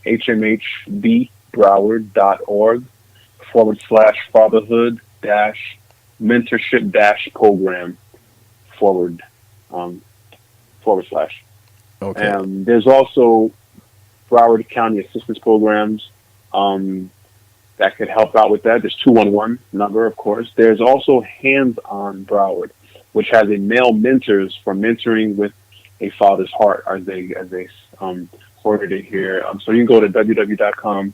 hmhb.org/fatherhood-mentorship-program /. Okay. There's also Broward County assistance programs that could help out with that. There's 211 number, of course. There's also Hands on Broward, which has a male mentors for mentoring with a father's heart, as they ordered it here. So you can go to www.com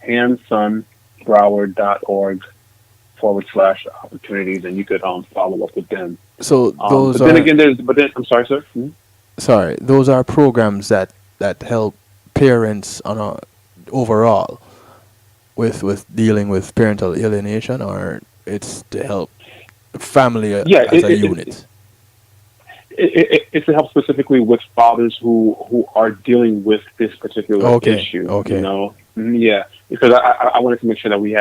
handsonbroward.org/opportunities, and you could follow up with them. So those but then again, I'm sorry, sir. Sorry, those are programs that help parents on overall with dealing with parental alienation, or it's to help family as a unit. It's to help specifically with fathers who are dealing with this particular issue. Okay. Yeah, because I wanted to make sure that we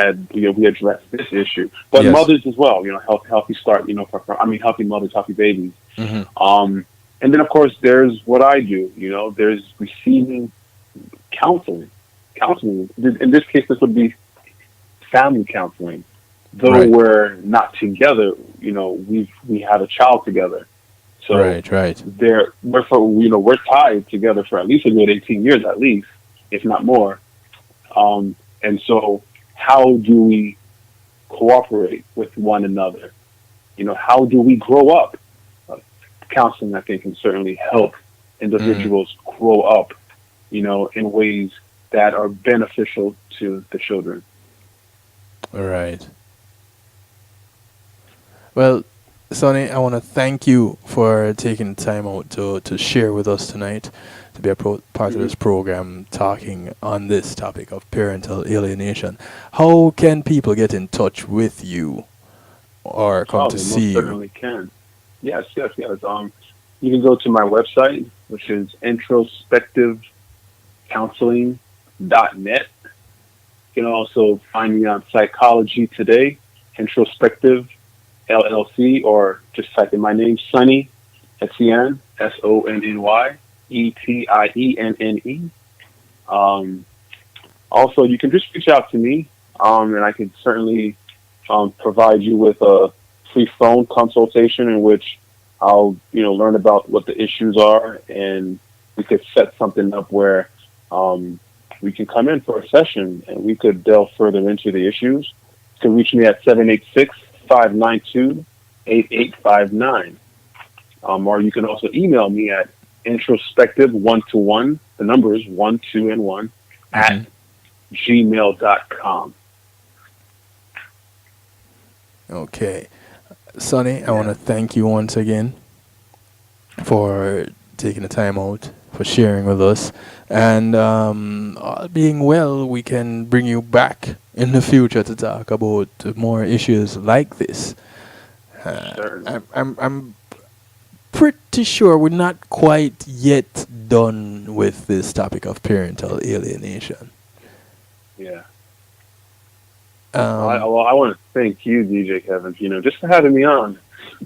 addressed this issue, but mothers as well. Healthy start. Healthy mothers, healthy babies. And then of course there's what I do. There's receiving counseling. In this case, this would be family counseling. Though we're not together, we had a child together. So right. we're tied together for at least a good 18 years, at least, if not more. And so how do we cooperate with one another? How do we grow up? Counseling, I think, can certainly help individuals grow up, in ways that are beneficial to the children. All right. Well, Sonny, I want to thank you for taking time out to share with us tonight, to be a part of this program talking on this topic of parental alienation. How can people get in touch with you or come to see you? Certainly can. Yes. You can go to my website, which is introspectivecounseling.net. You can also find me on Psychology Today, Introspective LLC, or just type in my name, Sonny Etienne, SONNY ETIENNE. Also, you can just reach out to me and I could certainly provide you with a free phone consultation in which I'll, learn about what the issues are, and we could set something up where we can come in for a session and we could delve further into the issues. You can reach me at 786-592-8859. Or you can also email me at introspective121, the number is 1, 2, and 1, at gmail.com. Okay. Sonny, I want to thank you once again for taking the time out, for sharing with us. And being well, we can bring you back in the future to talk about more issues like this. I'm pretty sure we're not quite yet done with this topic of parental alienation. Yeah. I want to thank you, DJ Kevin, just for having me on.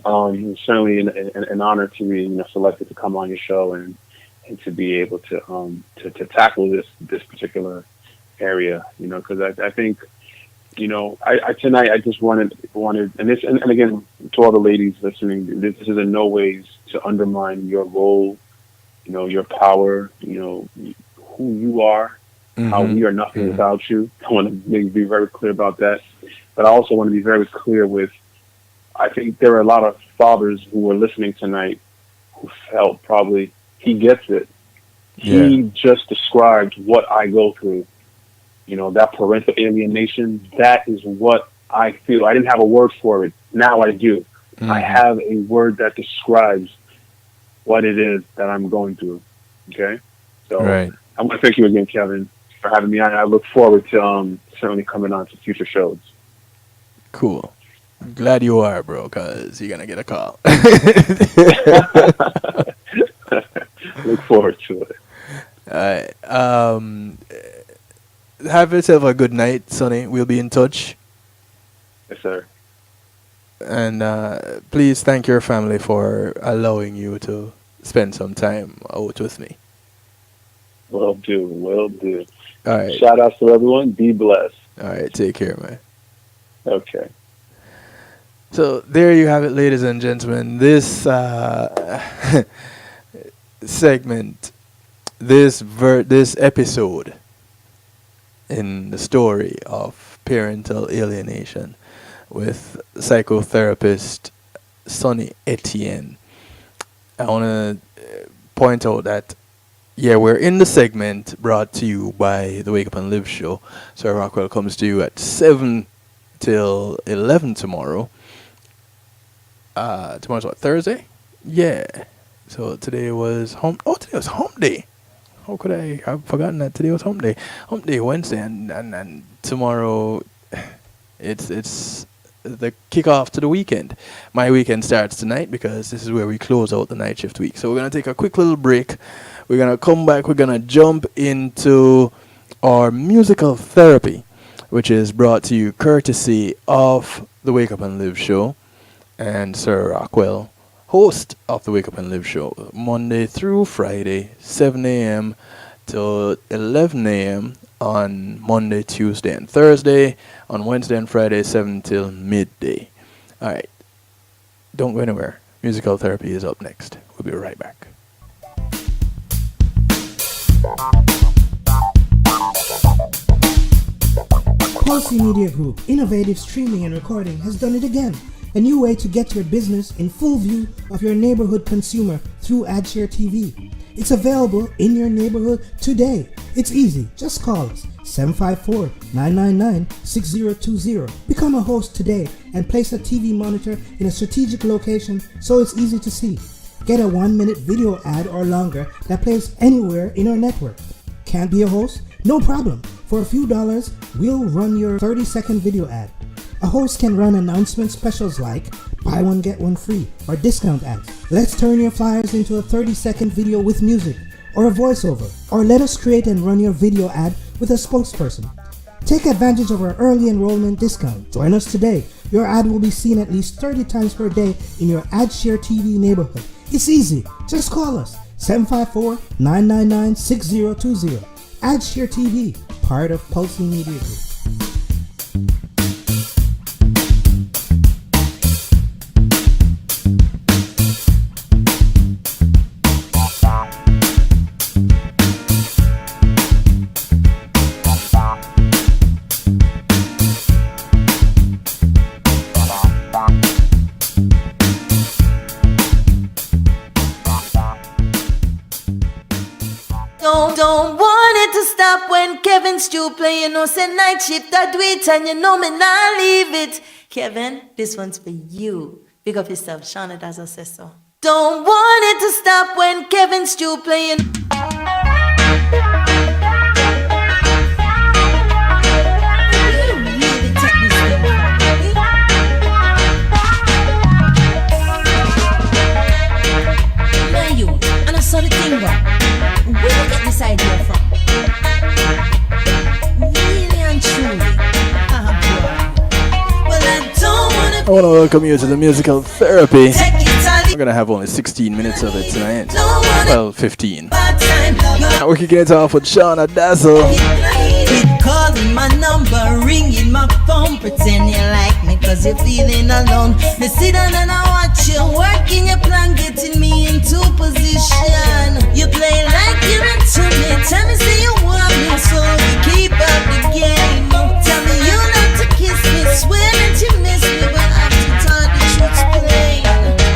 It's certainly an honor to be, selected to come on your show and to be able to tackle this particular area, because I think, I tonight I just wanted, and again, to all the ladies listening, this is in no ways to undermine your role, your power, who you are. How we are nothing without you. I want to be very clear about that. But I also want to be very clear with, I think there are a lot of fathers who are listening tonight who felt probably, he gets it. Yeah. He just described what I go through. That parental alienation, that is what I feel. I didn't have a word for it. Now I do. I have a word that describes what it is that I'm going through. Okay? So I want to thank you again, Kevin, for having me on. I look forward to certainly coming on to future shows. Cool. I'm glad you are, bro, because you're going to get a call. Look forward to it. All right. Have yourself a good night, Sonny. We'll be in touch. Yes, sir. And please thank your family for allowing you to spend some time out with me. Will do. All right. Shout out to everyone. Be blessed. All right. Take care, man. Okay. So there you have it, ladies and gentlemen. This segment, this episode in the story of parental alienation with psychotherapist Sonny Etienne. I want to point out that we're in the segment brought to you by the Wake Up and Live show. Sir Rockwell comes to you at 7 till 11 tomorrow. Tomorrow's what, Thursday? Yeah. So today was hump day. How could I have forgotten that today was hump day? Hump day Wednesday and tomorrow it's the kickoff to the weekend. My weekend starts tonight because this is where we close out the night shift week. So we're going to take a quick little break. We're going to come back. We're going to jump into our musical therapy, which is brought to you courtesy of the Wake Up and Live show and Sir Rockwell, host of the Wake Up and Live show, Monday through Friday, 7 a.m. till 11 a.m. on Monday, Tuesday, and Thursday. On Wednesday and Friday, 7 till midday. All right. Don't go anywhere. Musical therapy is up next. We'll be right back. Pulsey Media Group, innovative streaming and recording, has done it again. A new way to get your business in full view of your neighborhood consumer through AdShare TV. It's available in your neighborhood today. It's easy. Just call us 754-999-6020. Become a host today and place a TV monitor in a strategic location so it's easy to see. Get a 1-minute video ad or longer that plays anywhere in our network. Can't be a host? No problem. For a few dollars, we'll run your 30-second video ad. A host can run announcement specials like buy one get one free or discount ads. Let's turn your flyers into a 30-second video with music or a voiceover, or let us create and run your video ad with a spokesperson. Take advantage of our early enrollment discount. Join us today. Your ad will be seen at least 30 times per day in your AdShare TV neighborhood. It's easy. Just call us 754-999-6020. AdShare TV, part of Pulsey Media Group. Kevin Stew play, you know, say night shift, I do it, and you know me not leave it. Kevin, this one's for you. Big up yourself, Shauna Dazzle says so. Don't want it to stop when Kevin Stew playing. So the thing go, where you get this idea from? Really and truly. Well, I don't wanna. I want to welcome you to the musical therapy. We're gonna have only 16 minutes of it tonight. Well, 15. And we're kicking it off with Shauna Dazzle. Calling my number, ringing my phone, pretend you like me cause you're feeling alone. Me sit down and I watch you working your plan, getting me into position. You play like you're into me, tell me say you want me, so we keep up the game. Tell me you not to kiss me, swear that you miss me, but I have to talk the truth plain.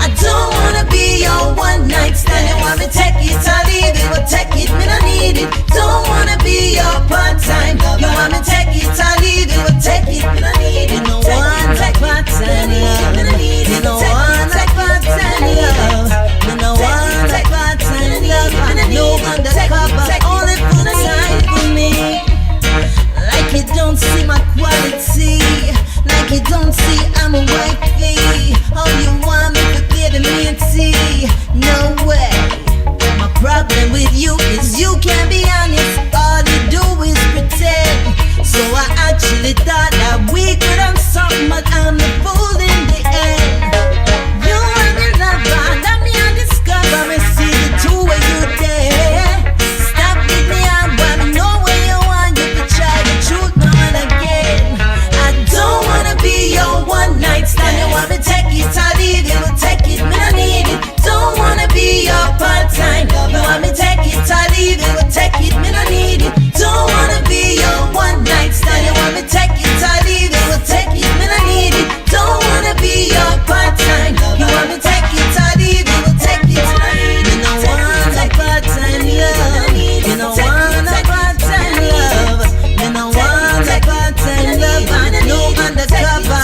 I don't wanna be your one night stand. You want me take it or leave it, but take it, me not need it. Don't wanna be your part-time. You want me take it or leave it, but take it, me not need it. You know one like part-time love. You know one like part-time love. You know one like part-time love. No undercover, only full-time for me. Like you don't see my quality, like you don't see I'm a wifey. All you want me to get a minty, no way. My problem with you is you can't be honest. All you do is pretend. So I actually thought that we could have something, but I'm the fool in the end. You and your lover, that me I discover. Me see the two way you there. Stop with me out, but me know where you want. You can try the truth now and again. I don't wanna be your one night stand. You want me take it or leave it, but take it, me not need it. Don't wanna be your part-time. You want me take it or leave it, but take it, me not need it. Don't wanna be your one night stand. You want me take it or leave it, but take it, me not need it. Don't wanna be your part-time. You want me take it or leave it, but take it. You know one like part-time love. You know one like part-time love. You know one like part-time love. And no undercover.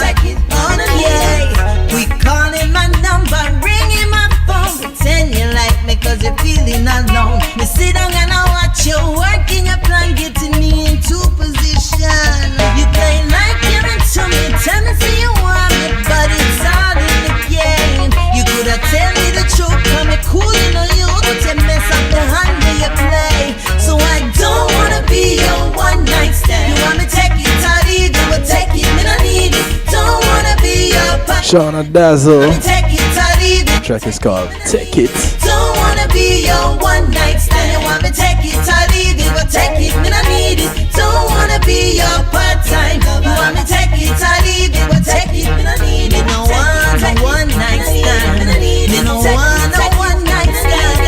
Oh yeah, we calling my number, ringing my phone, pretend you like me cause you're feeling alone. Me sit down and I watch you working your plan, getting me into position. You play like you're into me, tell me say you want me, but it's all in the game. You coulda tell me the truth, come me cool, you know you, but you mess up the hand that you play. So I don't wanna be your one night stand. You want me take it or leave it, but take it, me not need it. Don't wanna be your Shauna Dazzle. take it or leave it. The track is called Take It. Don't wanna be your one night stand. You want me take it or leave it, but take it, me not need it. Don't wanna be your part-time. You want me take it or leave it, but take it, me not need it. No one night stand. Me no one night stand.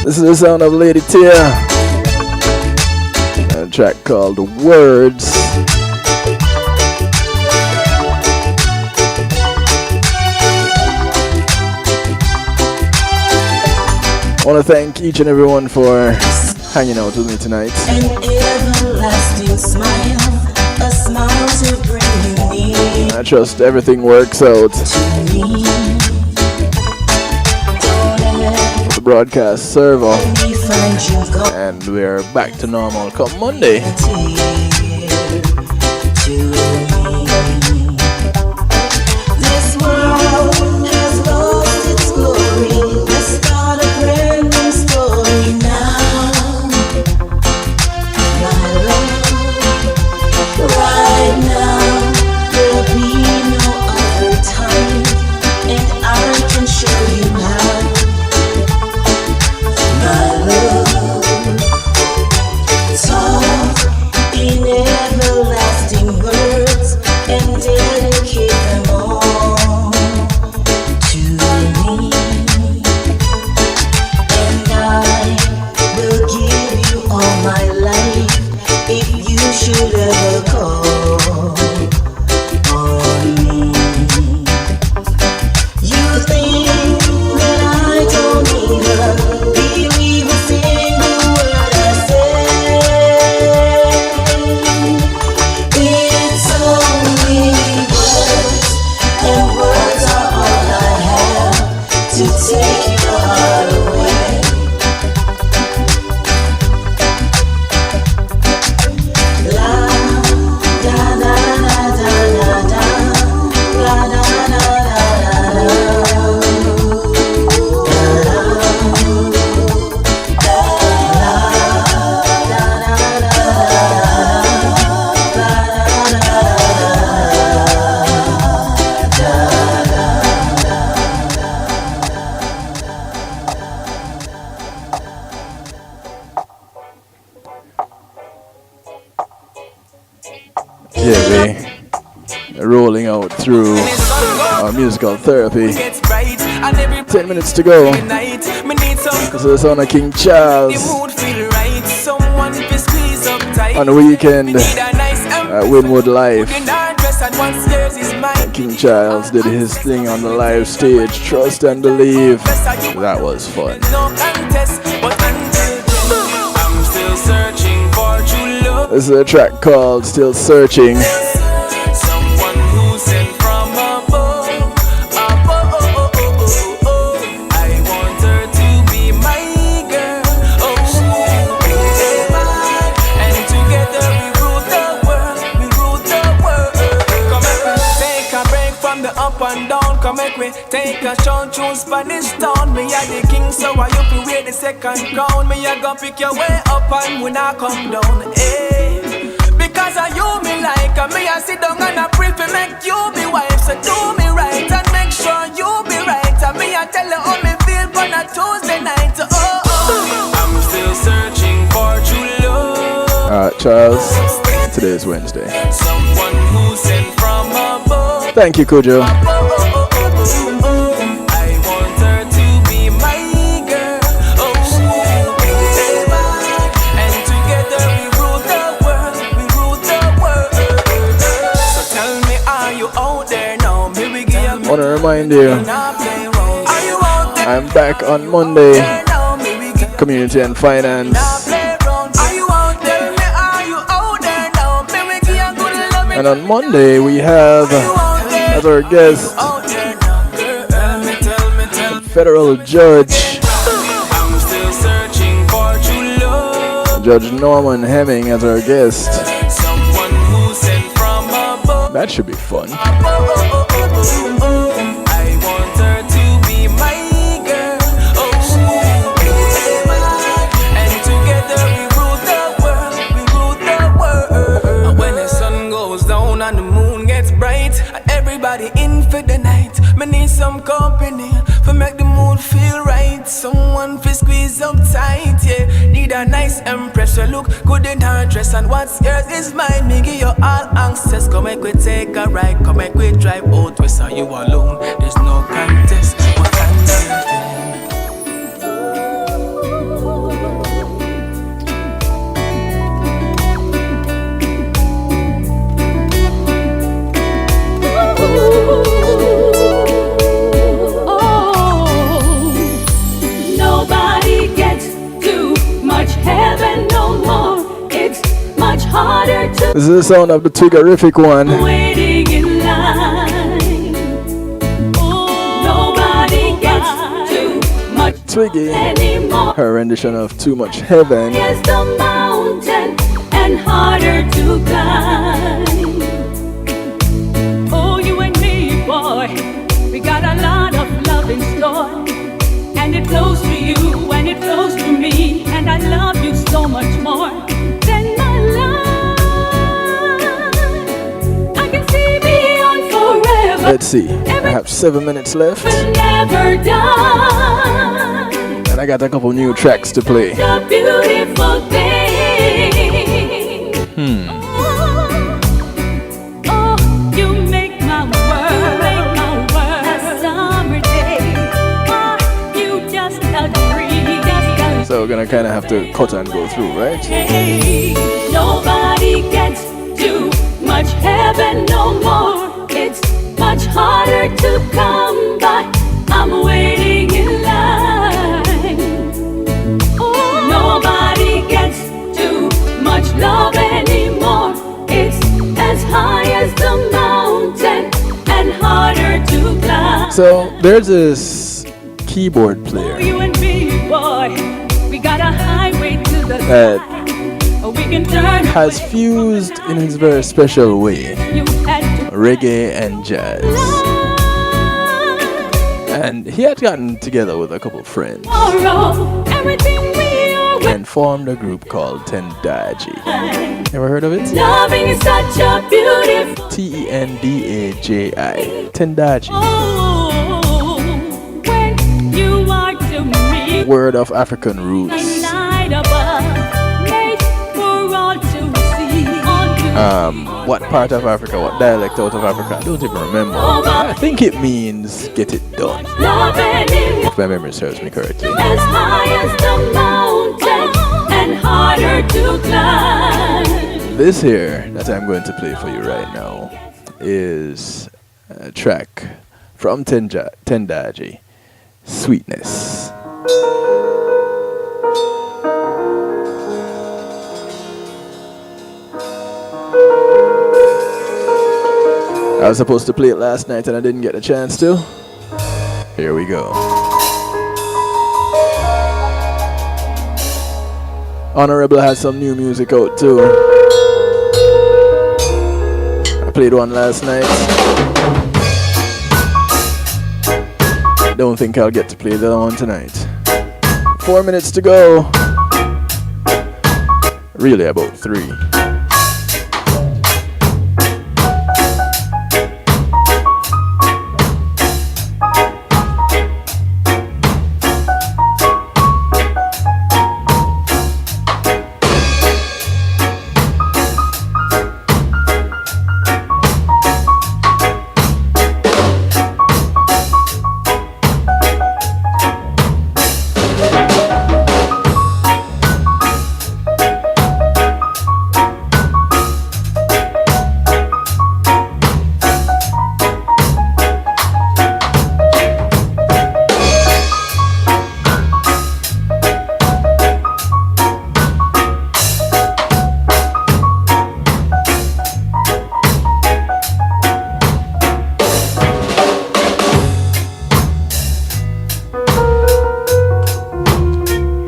This is the sound of Lady Tia. A track called Words. I want to thank each and everyone for hanging out with me tonight. An everlasting smile, a smile to bring you near. I trust everything works out. The broadcast server, and we're back to normal come Monday. This world has lost its glory. Let's start a brand new story now. My love, right now there'll be no other time, and I can show you how. My love, talk in everlasting words and dedicate them all to me, and I will give you all my life if you should ever call on me. You think Yeah, we rolling out through our musical therapy. 10 minutes to go. This is the sound of King Charles. On the weekend at Winwood Live. King Charles did his thing on the live stage. Trust and believe. That was fun. This is a track called Still Searching. Take a short tune Spanish town. Me a the king, so I you fi wear the second crown. Me a go pick your way up and when I come down. Hey, because of you me like, and me a sit down and a pray fi make you be wife. So do me right and make sure you be right. And me a tell you how me feel on a Tuesday night. Oh, oh. I'm still searching for true love. Charles, today is Wednesday. Someone who sent from above. Thank you, Kujo. I want to remind you, I'm back on Monday, Community and Finance. And on Monday we have as our guest federal judge, Judge Norman Hemming as our guest. That should be fun. In for the night, me need some company for make the mood feel right. Someone fi squeeze up tight, yeah. Need a nice impressor, look good in her dress, and what's yours is mine. Me give you all access. Come make we take a ride, come make we drive out west. Are you alone? There's no contest. What can you This is the sound of the Twiggerific one. waiting in line? Nobody gets too much Twiggy, anymore. her rendition of Too Much Heaven. Yes, the mountain and harder to climb. Oh, you and me, boy, we got a lot of love in store, and it flows to you and it flows to me, and I love you so much more than my life. Let's see, I have 7 minutes left. Never die. And I got a couple new tracks to play. A beautiful thing. Oh, you make my world a summer day. Oh, you just a dream. So we're gonna kind of have to cut and go through, right? Nobody gets too much heaven no more. It's much harder to come by. I'm waiting in line. Oh, nobody gets too much love anymore. It's as high as the mountain and harder to climb. So there's this keyboard player You and me, boy, we got a highway to the that we can turn has fused in his very special way you had to reggae and jazz. And he had gotten together with a couple of friends borrow everything we are. and formed a group called Tendaji. Ever heard of it? Loving is such a beautiful Tendaji. Tendaji. oh, when you are to me Word of African a roots. night above, made for all to see. All to What part of Africa, what dialect out of Africa, I don't even remember. I think it means get it done, if my memory serves me correctly. As high as the mountain and harder to climb. This here that I'm going to play for you right now is a track from Tendaji, Sweetness. I was supposed to play it last night and I didn't get a chance to. Here we go. Honorable has some new music out too. I played one last night. Don't think I'll get to play the other one tonight. 4 minutes to go. Really about 3.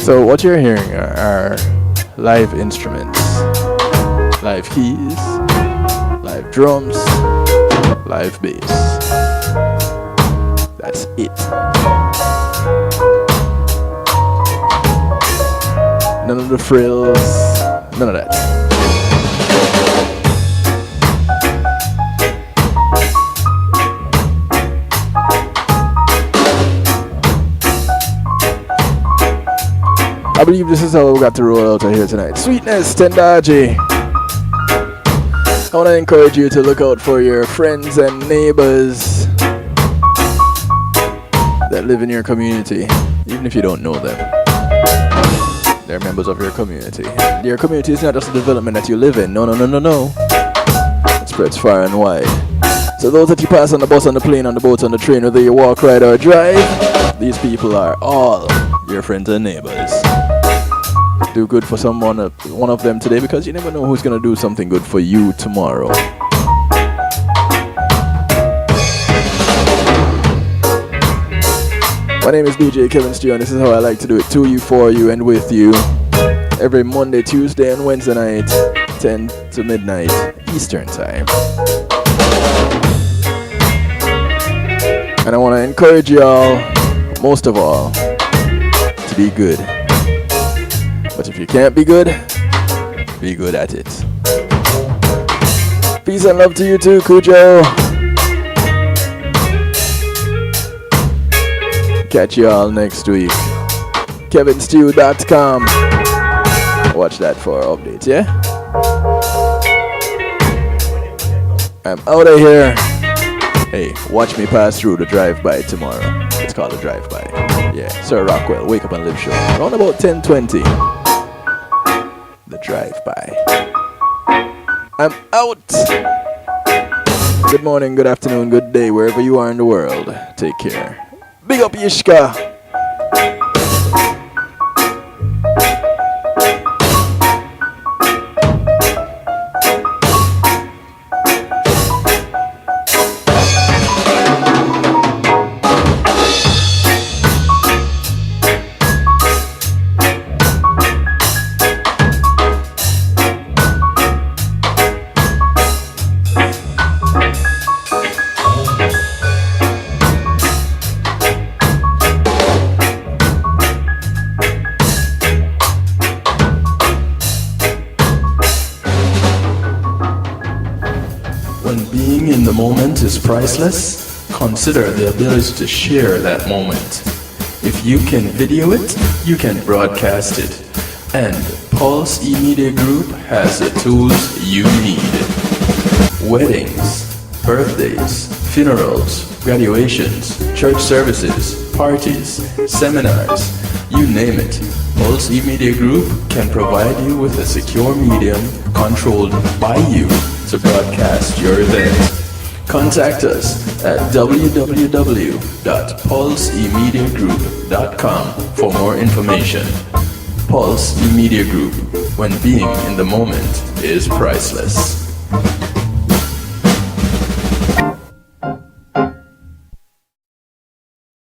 So what you're hearing are live instruments, live keys, live drums, live bass. That's it. None of the frills, none of that. I believe this is how we got to roll out of here tonight. Sweetness, Tendaji. I want to encourage you to look out for your friends and neighbors that live in your community, even if you don't know them. They're members of your community. Your community is not just a development that you live in. No. It spreads far and wide. So those that you pass on the bus, on the plane, on the boat, on the train, whether you walk, ride, or drive, these people are all your friends and neighbors. Do good for someone, one of them today, because you never know who's going to do something good for you tomorrow. My name is DJ Kevin Steele, and this is how I like to do it, to you, for you, and with you. Every Monday, Tuesday, and Wednesday night, 10 to midnight Eastern Time. And I want to encourage y'all, most of all, to be good. But if you can't be good at it. Peace and love to you too, Cujo. Catch you all next week. KevinStew.com. Watch that for updates, yeah? I'm out of here. Hey, watch me pass through the drive-by tomorrow. It's called a drive-by. Yeah, Sir Rockwell, Wake Up and Live show. Around about 10:20. The drive-by. I'm out. Good morning, good afternoon, good day, wherever you are in the world. Take care. Big up Yishka. Is priceless. Consider the ability to share that moment. If you can video it, you can broadcast it and Pulse eMedia Group has the tools you need. Weddings, birthdays, funerals, graduations, church services, parties, seminars, you name it. Pulse eMedia Group can provide you with a secure medium controlled by you to broadcast your event. Contact us at www.pulseemediagroup.com for more information. Pulse eMedia Group, when being in the moment is priceless.